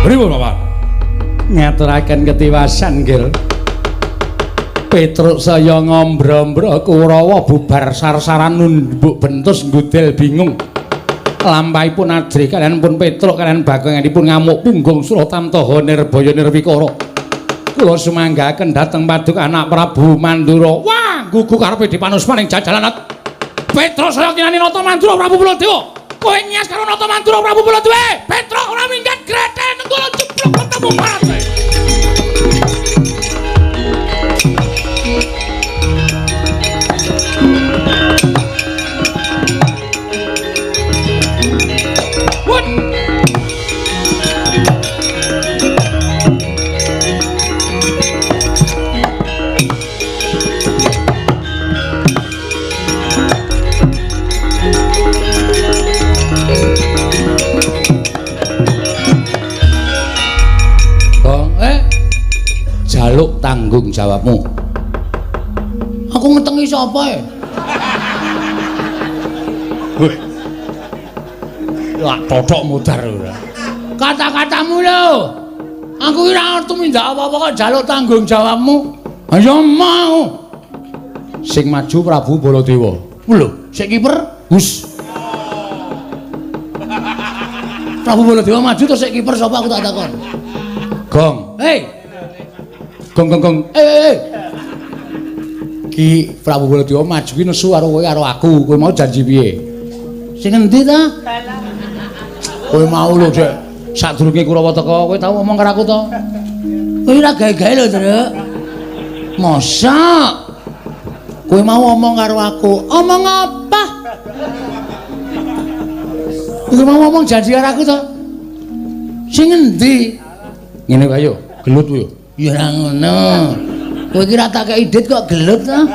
Pripun Bapak? Ngaturaken ketiwasan, Gil. Petruk saya ngombro-mbro Kurawa bubar sar-saran numbuk bentus nggudel bingung. Lampahipun Adri kalian pun Petruk kalian baganganipun ngamuk punggung Suratamtaha Nirbaya Nirwikara. Kula sumanggaken dhateng Paduka anak Prabu Mandura. Wah, gugu karepe dipanusman ing jajalan. Petruk saya kinani nata Mandura Prabu Baladewa. Kowe nyas karo nata Mandura Prabu Baladewa. Petruk ora minggat grete nenggala jeblok ketemu parate. Jaluk tanggung jawabmu. Aku ngetengi sapa e? Wah, totok mudar ora. Kata-katamu lho. Aku ora ngerti mindak apa-apa kok jaluk tanggung jawabmu. Ayo mau. Sing maju Prabu Baladewa. Lho, sik kiper? Hus. Prabu Baladewa maju terus sik kiper sapa aku tak takon. Gong. Hei. Gong. Ki Prabu Baladewa maju ki nesu karo kowe karo aku. Kowe mau janji piye? Sing endi ta? Kowe mau lho, Dek. Sadurunge Kurawa teka, kowe tau ngomong karo aku to? Kowe ora gawe-gawe lho, Truk. Mosok. Kowe mau ngomong karo aku. Omong apa? Kowe mau ngomong janji karo aku to? Sing endi? Ngene wae yo, gelut kowe yo. Ya ora ngono. Kowe iki ra tak kei dit kok gelut ta?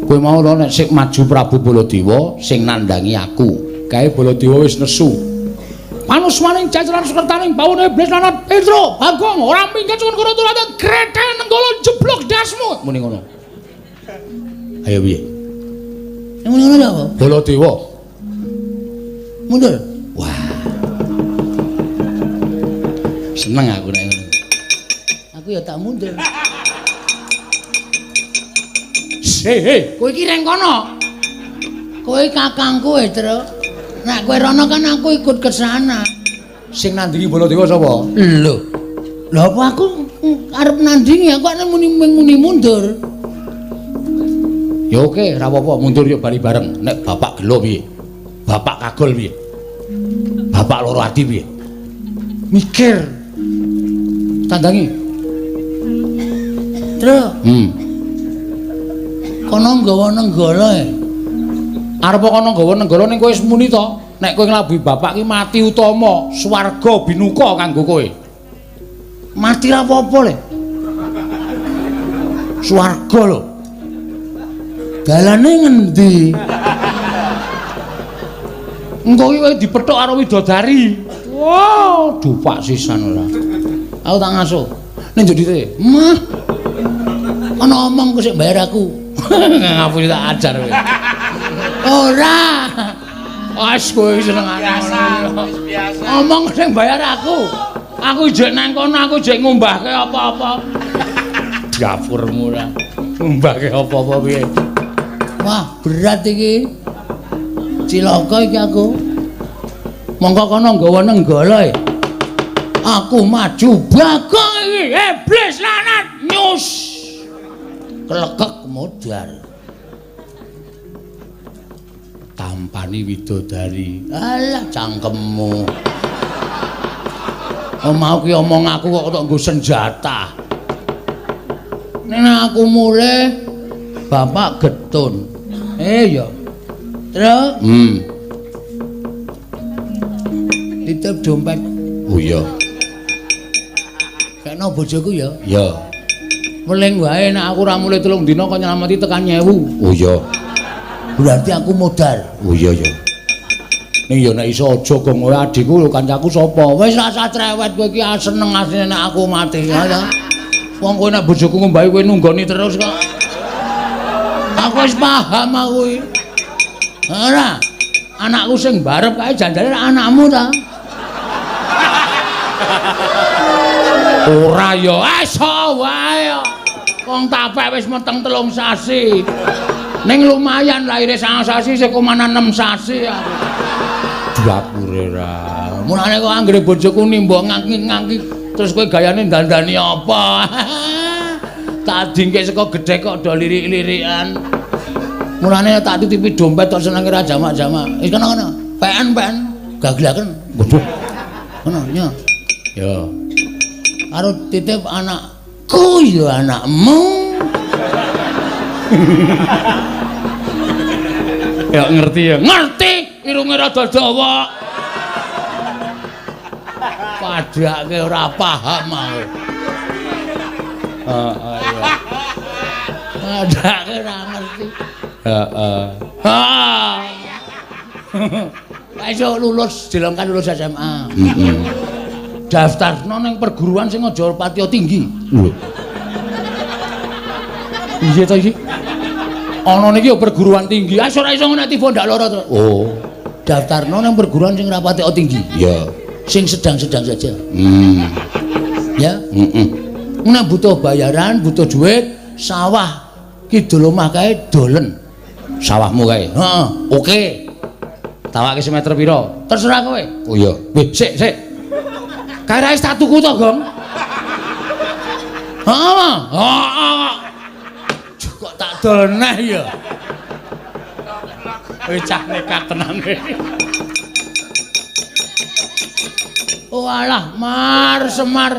Kowe mau lho nek sik maju Prabu Baladewa sing nandangi aku. Kae Baladewa wis nesu. Panusmaning jajaran sekretaning bawone iblis lanat Petro, Bagong ora minggat sukun karo turate grete nenggala jeblok dasmu. Muni ngono. Ayo piye? Muni ngono lho apa? Baladewa. Mundur. Wah. Seneng aku nek ngono. Aku ya tak mundur. Kowe iki reng kono. Kowe kakangku Tru. Nek kowe rono kan aku ikut ke sana. Sing nandingi Baladewa sapa? Lho. Lah apa aku arep nandingi aku nek muni mundur. Ya oke, ora apa-apa, mundur yuk bali bareng. Nek bapak gelo piye? Bapak kagol piye? Bapak loro ati piye? Mikir. Tandangi. Tru. Kono nggawa nenggala e. Arep kono nggawa nenggala ning kowe wis muni to, nek kowe nglabuhi bapak ki mati utama, swarga binuka kanggo kowe. Mati ra apa-apa le. Swarga lho. Dalane ngendi? Engko iki kowe dipethuk karo widodari. Wow, dupak sisan ora. Aku tak ngasuh. Ning jodite. Mah. Ana omong kok sik bayar aku. Ngapun tak ajar kowe. Ora. Wes kowe senengane ngono. Omong sing bayar aku. Aku jek nang kono aku jek ngumbahke apa-apa. Dapurmu ora. Ngumbahke apa-apa piye? Wah, berat iki. Cilaka iki aku. Mongko kono nggawa nenggala e. Aku maju bagong iki. Iblis lanat nyus. Kelekek modar. Tampani widodari. Alah cangkemmu. Mau ki omong aku kok tok nggo senjata. Nek aku mulih bapak getun. Ya. Terus titip dompet. Oh iya. Kekno bojoku ya. Ya. Weling wae nek aku ora mulih 3 dina kok nyelamati tekan 1000. Oh iya. Berarti aku modar. Oh iya ya. Ning ya nek iso aja gong kowe adikku lho kancaku sapa? Wis rasa cerewet kowe iki seneng asline nek aku mati ya. Wong kowe nek bojoku ngombahi kowe nunggoni terus kok. Aku wis paham aku iki. Ora. Anakku sing barep kae jandane anakmu ta? Ora ya. Iso wae. Wong tapek wis meteng 3 sasi. Ning lumayan lahire 9 sasi sekomana 6 sasi aku. Dapure ra. Mulane kok anggere bojoku nimbok ngangki-ngangki terus kowe gayane dandani apa? Tak dingke saka gedhe kok do lirik-lirikan. Mulane tak titipi dompet tok senenge ra jamak-jamak. Wis kono-kono. PN gaglaken. Waduh. Ngono ya. Ya. Karo titip anakku ya anakmu. Ya ngerti ya. Ngerti irunge rada dawa. Padake ora paham aku. Heeh ya. Padake ora ngerti. Heeh. Iso lulus dilengkan lulus SMA. Heeh. Daftarno ning perguruan sing aja patiya tinggi. Lho. Iya to iki? Ana niki ya perguruan tinggi. Ya ora iso nek tiba ndak lara to. Oh. Daftarno ning perguruan sing ra patiya tinggi. Ya. Sing sedang-sedang saja. Ya. Heeh. Nek butuh bayaran, butuh duit, sawah kidul omah kae dolen. Sawahmu kae. Heeh. Oke. Tawake semeter pira? Terserah kowe. Oh iya. Wih, sik. Kae ra tak tuku to, Gong? Heeh. Kok tak doneh ya. Cah nekat tenan kowe. Oh alah, Mar Semar.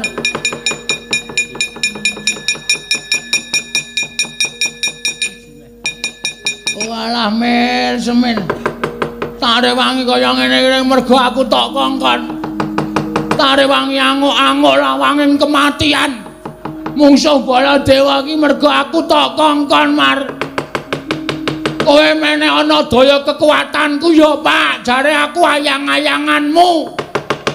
Oh alah, Mil Semin. Tare wangi kaya ngene iki mergo aku tok kongkon. Tare wangi anguk-anguk lawanging kematian. Mungsuh Baladewa iki mergo aku tok kongkon, Mar. Kowe meneh ana daya kekuatanku ya, Pak. Jare aku ayang-ayanganmu.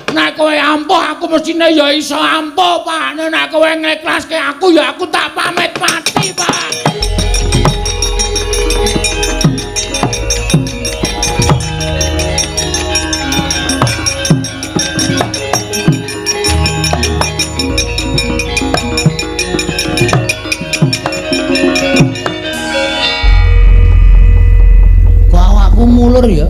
Nek kowe ampuh aku mestine ya iso ampuh, Pak. Nek kowe ngiklaske aku ya aku tak pamit mati, Pak. mulur ya.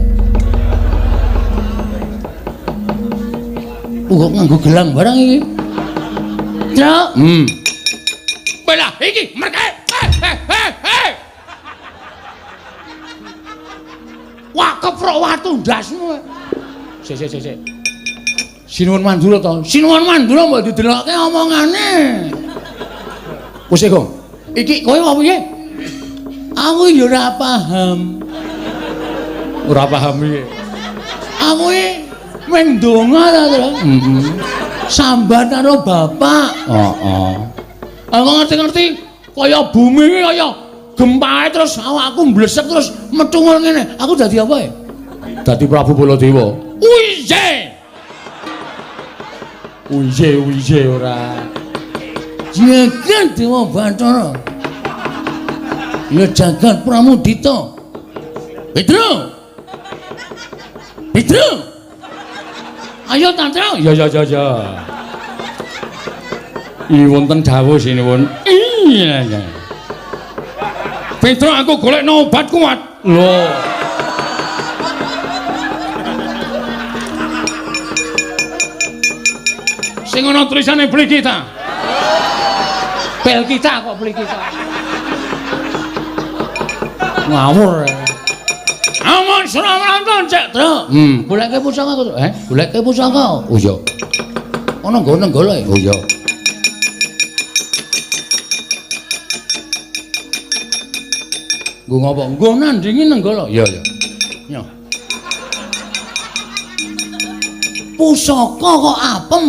Kok nganggo gelang barang iki. Truk. Belah iki merke. Wah keprok watu ndasmu. Sik. Sinuwun Mandura to. Sinuwun Mandura mbok didelokke omongane. Wis Gong. Iki kowe apa piye? Aku ya ora paham. Ora paham piye? Aku men ndonga ta, Tru. Sambat karo bapak. Heeh. Aku ngerti-ngerti kaya bumi iki kaya gempae terus awakku mblesek terus metungul ngene. Aku dadi apa ya? Dadi Prabu Baladewa. Uije ora. Jagat Dewa Bathara. Ya jagat Pramudita. Petro. Ayo Tantro. Ya. Wonten dawuh sinuwun. Iya. Petro aku golekno obat kuat. Lho. Sing ana tulisane beli kita. Bel kita kok beli kita. Ngawur. Amun Suramanto cek, Tru. Goleke pusaka kok, Goleke pusaka. Oh iya. Ana nggo golek. Oh iya. Nggo ngopo? Nggo nandingi nenggala. Iya. Yo. Pusaka kok apem.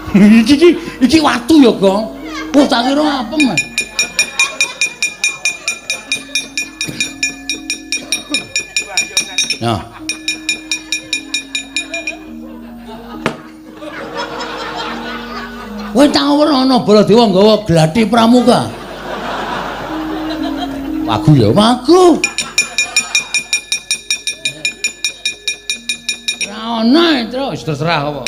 iki watu ya, Gong. Oh, tak kira apem. Ya. Kowe tau ora ana Baladewa nggawa glathi pramuka? Wagu ya. Wagu. Ora ana, terus terserah apa.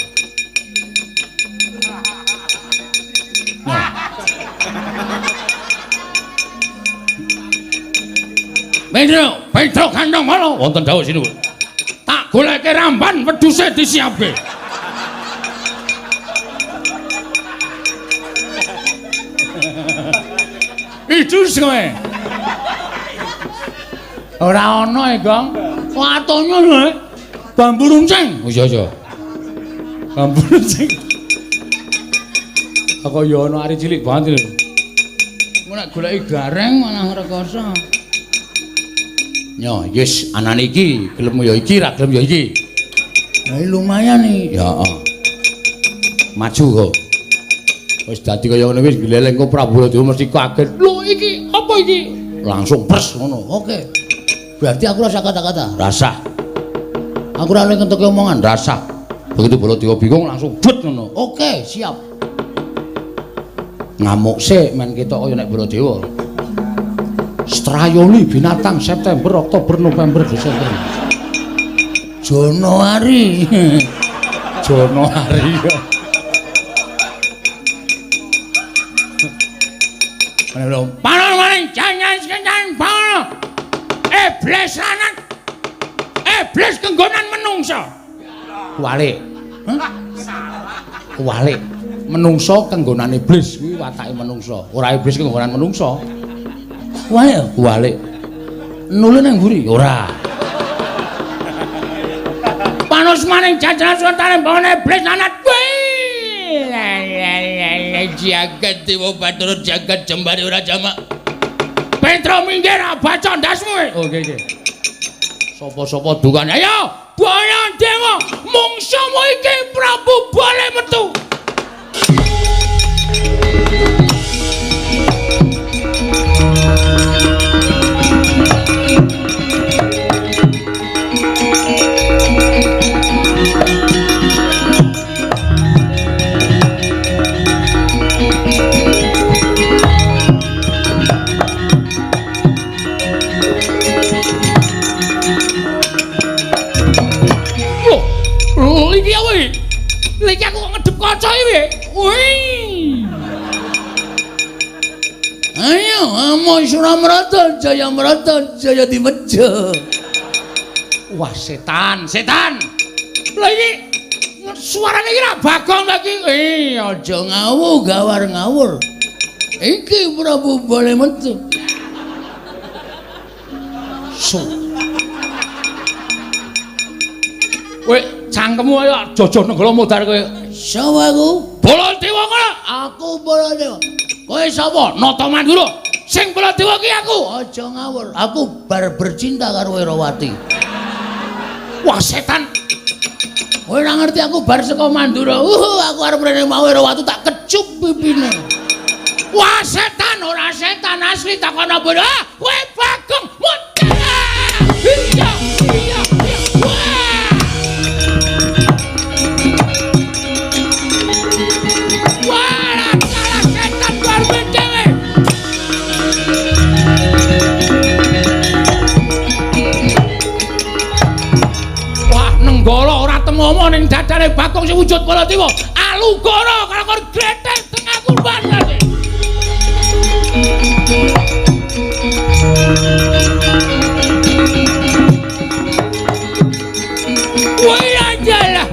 Pedro kandhang mala wonten dawuh sinuwun. Tak goleke ramban wedhuse disiapke. Itu kowe. Ora ana, Gong. Watonyo lho. Bambu runcing. Oh iya. Bambu runcing. Aku ya ana ari cilik banget lho. Mun nek goleki gareng malah rekoso. Yo, yes, anane iki, gelem ya iki, ra gelem ya iki. Lah lumayan iki. Ya, heeh. Maju kok. Wis dadi kaya ngene wis gleleng kok Prabu Baladewa mesti kaget. Lho iki, apa iki? Langsung pres ngono. Oke. Berarti aku rasa kata-kata. Rasah. Aku ora ngentokke omongan. Rasah. Begitu Baladewa bingung langsung but ngono. Oke, siap. Ngamuk sik men ketok kaya nek Baladewa. Strayoli binatang September, Oktober, November, Desember. Januari. Januari. Panon maning jangan sekencan panon. Iblis lanang. Iblis kenggonan menungso. Kuwalik. Kuwalik. Menungso kenggonan iblis kuwi watake menungso. Ora iblis kenggonan menungso. Kuwalik. Nulun nang mburi ora. Panos maning jajaran suntane bangun iblis lanang. Jagat Dewa Bathara jagat jembare ora jamak. Petro minggir baca ndasmu. Oke. Sapa-sapa dukane? Ayo, Baladewa, mungsuhmu iki Prabu Bale metu. Iki apa iki? Lha iki aku ngedep kaca Ayo, amo Suramrata, Jaya Mrata, Jaya Dimeja. Wah, setan. Lha iki suarane iki ra Bagong ta iki? Aja ngawur gawar ngawur. Iki Prabu Balemetu. Kowe cangkemmu ayo jojo negara modar kowe. Sapa aku? Baladewa kowe. Aku Baladewa. Kowe sapa? Nata Mandura. Sing Baladewa ki aku. Aja ngawur. Aku bar bercinta karo Werawati. Wah, setan. Kowe ora ngerti aku bar saka Mandura. Aku arep rene mau Werawati tak kecup pipine. Wah, setan ora setan asli takon apa? Kowe Bagong modar. Iya. Wah. Nenggala ora temomo ning dadane Bagong sing wujud Baladewa. Alugara karo kon gleteng tengah kurban lagi. Woi ajalah.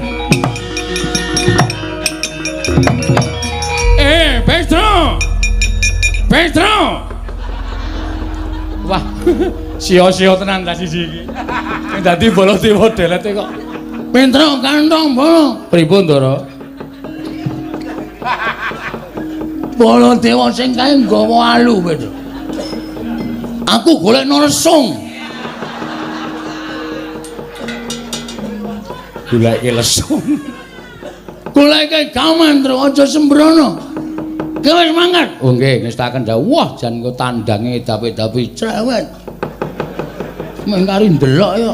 Petro. Wah, sia-sia tenan ta siji iki. Sing dadi Baladewa delete kok. Petro kantong bolo. Pripun, Ndara? Baladewa sing kae nggawa alu, Petro. Aku golek Narsung. Goleke lesung. Goleke Kamandra aja sembrono. Kowe wis mangkat? Oh nggih, ngestaken dawuh. Wah, jan engko tandange dapi-dapi cerewet. Mengkari ndelok ya.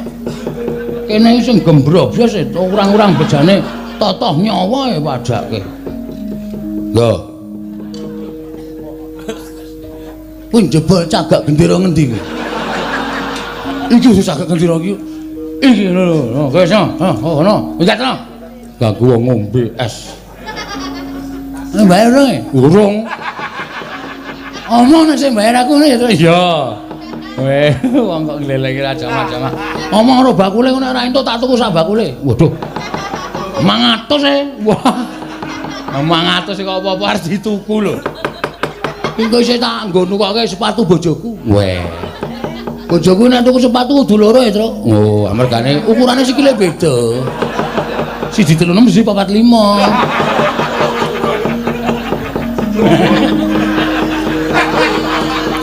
Kene sing gembrobos orang-orang bejane totoh nyawa ya padake. Lho. Kuwi jebol cagak gendera ngendi kuwi? Iki wis cagak gendera iki. Iki lho, wis ngono. Wis no. Ganggu wong ngombe es. Bayar dong. Urung. Omong nek sing bayar aku ngene to. Iya. Weh, wong kok nglelengi ra jama-jama. Omong karo bakule ngono ora entuk tak tuku sak bakule. Waduh. 500 Wah. 500 kok apa-apa harus dituku lho. Engko isih tak nggo nukokke sepatu bojoku. Weh. Bojoku nek tuku sepatu kudu loro ya, Tru. Oh, amargane Ukurane sikile beda. Siji 36 siji 45.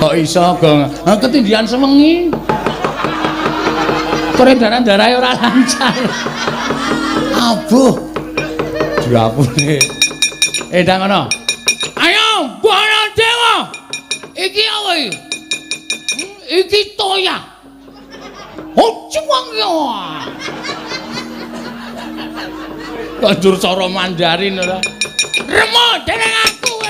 Kok iso, Gong? Ketindihan sewengi. Peredaran darah ora lancar. Abuh. diapune. Ndang ngono. Ayo, Baladewa. Iki apa iki? Iki toya. Cuwang yo. Kondur cara Mandarin ora. Remo dening aku kowe.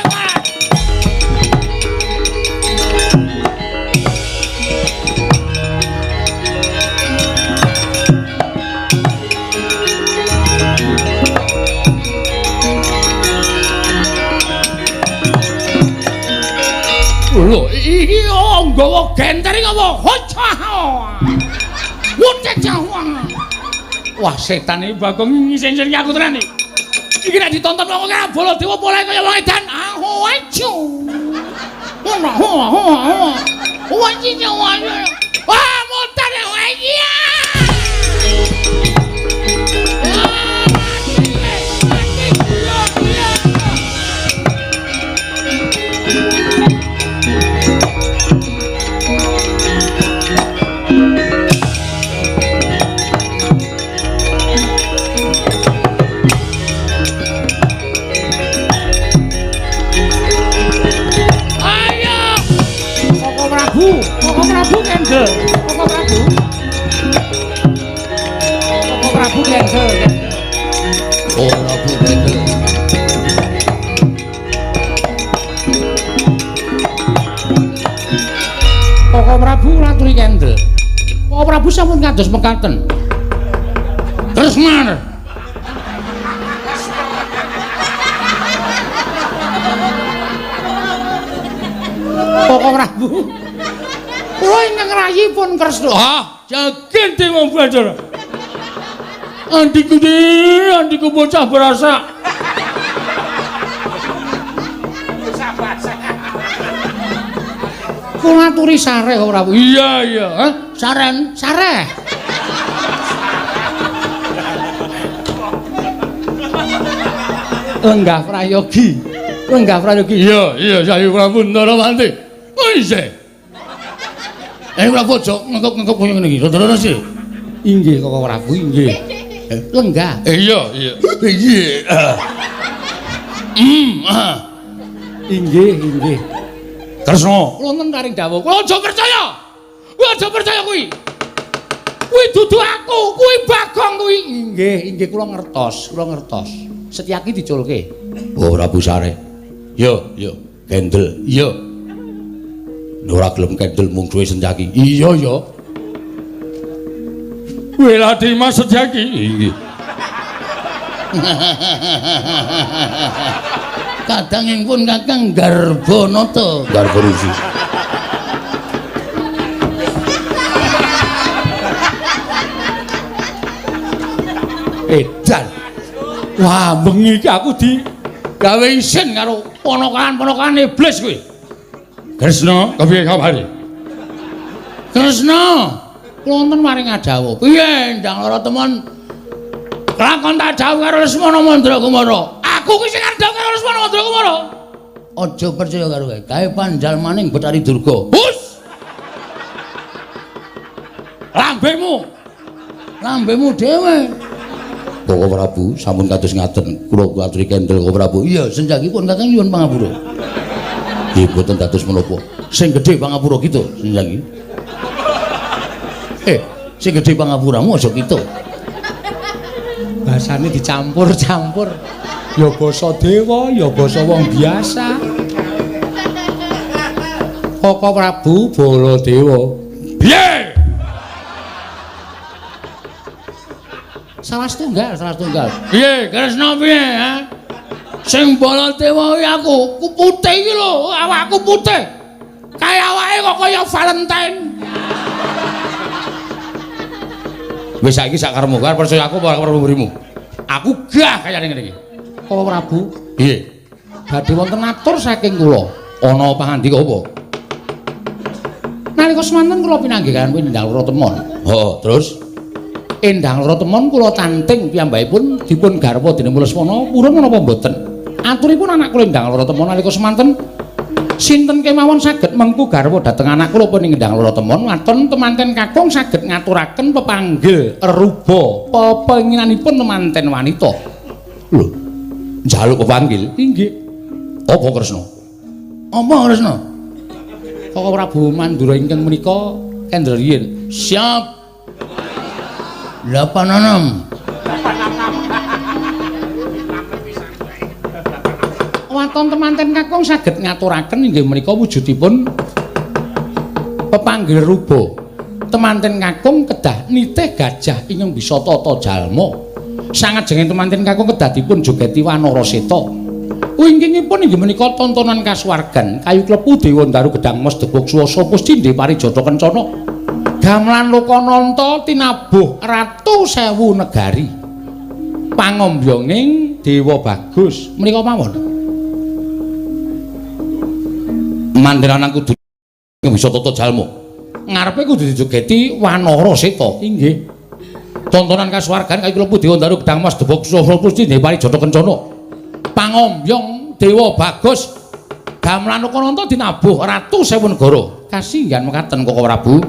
Lho, iki nggawa gentering apa? Hocah. Wutek jawang. Wah, setan iki Bagong ngising-ngising aku tenan iki. Iki nek ditonton wong kaya Baladewa mulai kaya wong edan. Aho acu. Wah, motor wae iki. Koko Prabu kendel. Koko Prabu kendel. Oh, Prabu kendel. Koko Prabu ngaturi kendel. Koko Prabu sampun kados mekaten. Tresnar. Koko Prabu. Kula ingkang rayipun Kresna. Ah, jagen Dewa Bathara. Andiku bocah berasa. Kula aturi sare Koko Prabu. Iya. Hah? Saren, sare. Lenggah prayogi. Iya, Sayu Prabu Ndaramanti. Wis. Prabu aja ngengkep koyo ngene iki. Ndara sih. Inggih Koko Prabu, inggih. Lenggah. Iya. Inggih. Kresna. Wonten karing dawuh. Kula aja percaya. Kuwi. Kuwi dudu aku, kuwi Bagong kuwi. Inggih, kula ngertos. Setyaki diculke. Oh, Prabu Sare. Yo, kendel. Iya. Ora gelem kendel mung suwe Setyaki. Iya. Weladi Mas Setyaki. Inggih. Kadangipun Kakang Garbanata. Garbarusi. Edan. Wah, bengi iki aku di gawe isin karo ponokan-ponokan iblis kuwi. Kresna, kepiye kabare? Kresna, kula wonten maring adawuh. Piye ndang lara temon? Lakon tak dawuh karo Lesmana Mandrakumara. Aku kuwi sing dawuh karo Lesmana Mandrakumara. Aja percaya karo kowe. Gawe pandal maning Betari Durga. Hus. Lambemu dhewe. Koko Prabu sampun kados ngaten. Kula aturi kendel Koko Prabu. Iya, senjakipun Kakang nyuwun pangapura. Nggih boten dados menapa. Sing gedhe pangapura kita senjaki. Sing gedhe pangapuramu aja kita. Basane dicampur-campur. Ya basa dewa, ya basa wong biasa. Koko Prabu Baladewa. Piye? Salah setunggal. Piye? Kresna piye, ha? Sing Baladewa kuwi aku, ku putih iki lho, awakku putih. Kaya awake kok kaya Valentine. Wis saiki sak karepmu, karo percaya aku apa karo mrimu? Aku gah kaya ngene iki. Koko Prabu, Piye? badhe wonten atur saking kula. Ana pangandika apa? Nalika semanten kula pinanggihan kuwi Endang Loro Temon. Oh, terus Endang Loro Temon kula tanting piyambakipun dipun garwa dening Lesmana purun menapa mboten. Aturipun anak kula Endang Loro Temon nalika semanten sinten kemawon saged mengku garwa dhateng anak kula pun Endang Loro Temon ngaton temanten kakung saged ngaturaken pepanggil ruba pepenginanipun temanten wanita. lho, njaluk pepanggil. Inggih. Apa Kresna? Apa Kresna? Koko Prabu Mandura ingkang menika kendel-yen. Siap. 86. Waton temanten kakung saged ngaturaken inggih menika wujudipun pepanggil ruba. Temanten kakung kedah nitih gajah ingkang bisa tata jalma. Sangajenging temanten kakung kedah dipun jogeti Wanara Seta. Wingkingipun inggih menika tontonan kasuwargan kayu klepu Dewa Daru Gedang Mas Debok Swasa Puscindhe Parijata Kencana. Gamelan Lokananta tinabuh Ratu Sewu Negari. Pangombyonging Dewa Bagus menika mawon. Mandenan kudu bisa tata jalma. Ngarepe kudu dijogeti Wanara Seta. Inggih. Tontonan kasuwargan kayu klepu Dewa Daru Gedang Mas Debok Swasa Puscindhe Parijata Kencana. Pangombyong Dewa Bagus. Gamelan Lokananta dinabuh Ratu Sewu Negara. Kasinggihan mekaten Koko Prabu.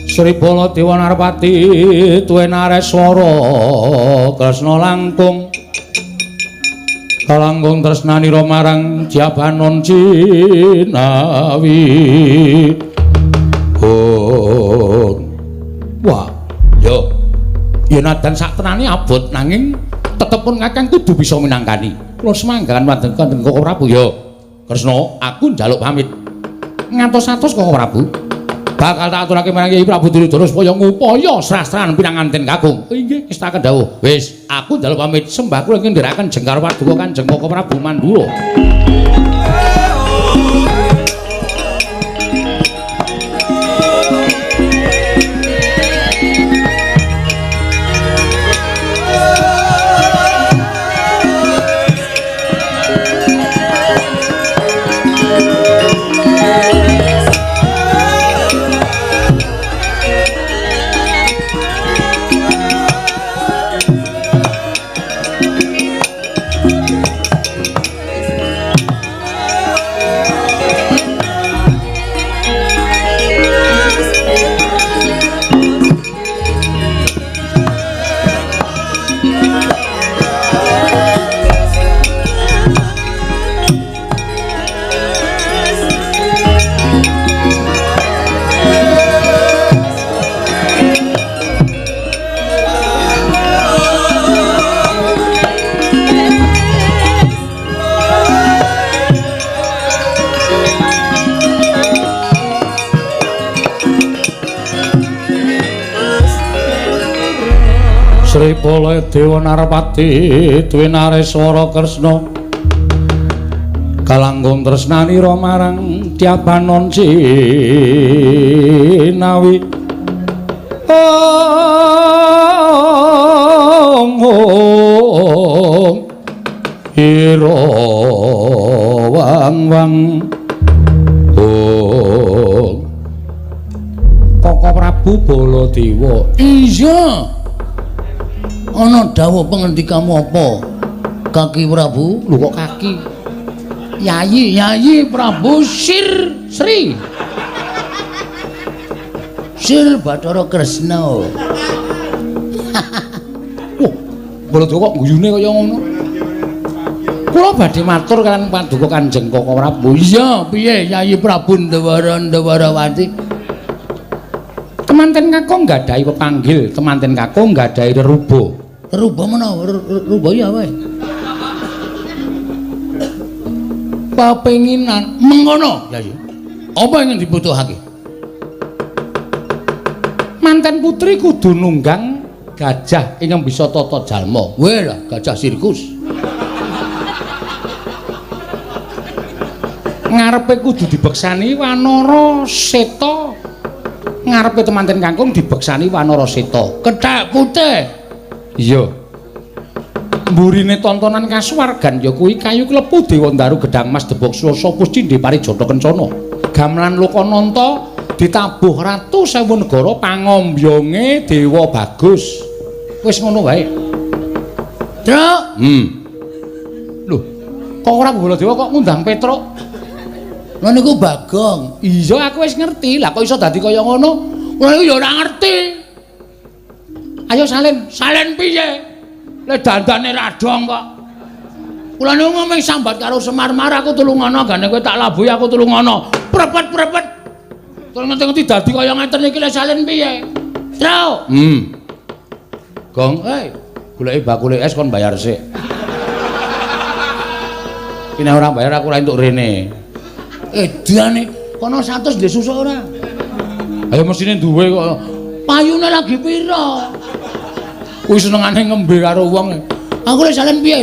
Sri Baladewa Narpati tuwe nareswara Kresna langkung kalangkung tresnanira marang Jabanon Cinawi. Wah, yo yen adan sak tenane abot nanging tetepun Kakang kudu bisa minangkani. Kula semanggakan wonten Koko Prabu yo. Kresna, aku njaluk pamit. Ngantos-atos Koko Prabu. bakal tak aturake marang Kyai Prabu Duryudana supaya ngupaya srasran pinanganten kakung. Inggih, wis tak dawuh. Wis, aku dalu pamit sembah kula ngendharaken Jengkar Paduka Kanjeng Koko Prabu Mandura. Sri Pala Dewa Narpati duwe Nareswara Kresna kalangkung tresnanira marang Dyabanon Cinawi ira wang-wang Koko Prabu Baladewa. Iya. Ana dawuh pengendikamu apa? Kaki Prabu? Lho kok kaki? Yayi Prabu Sri Bathara Kresna. Wah, Baladewa kok guyune kaya ngono. Kula badhe matur kaliyan Paduka Kanjeng Koko Prabu. Iya, piye Yayi Prabu Ndawarawati? Kemanten kakung nggadahi pepanggil, kemanten kakung nggadahi reruba. Reruba menawa? Reruba ya wae. Pepenginan mengono, Yayi. Apa yang dibutuhake? Manten putri kudu nunggang gajah ingkang bisa tata jalma. Weh lah, gajah sirkus. Ngarepe kudu dibeksani Wanara Seta. Ngarepe temanten kakung dibeksani Wanara Seta. Kethek putih. Iya. Mburine tontonan kasuwargan ya kuwi kayu klepu Dewa Ndaru Gedhang Mas Debok Swasa Puscindhe Parijata Kencana. Gamelan Lokananta ditabuh Ratu Sewu Negara pangombyonge Dewa Bagus. Wis ngono wae. Truk. Lho, kok ora Baladewa kok ngundang Petruk? Lha niku Bagong. Iya, aku wis ngerti. Lah kok iso dadi kaya ngono? Lha niku ya ora ngerti. Ayo salin. Salen piye? Lek dandane radong kok. Kula niku ngomong sambat karo Semar-mar aku tulungono, gane kowe tak labuhi aku tulungono. Prepet. Terus ngerti dadi kaya ngeten iki lek salen piye? Truk. Gong, goleki bakule es kon bayar sik. Ini orang bayar aku ora entuk rene. Edane kono 100 ndek susu ora? Ayo mesine duwe kok. Payune lagi pira? Kuwi senengane ngembe karo wong. Aku lek salen piye?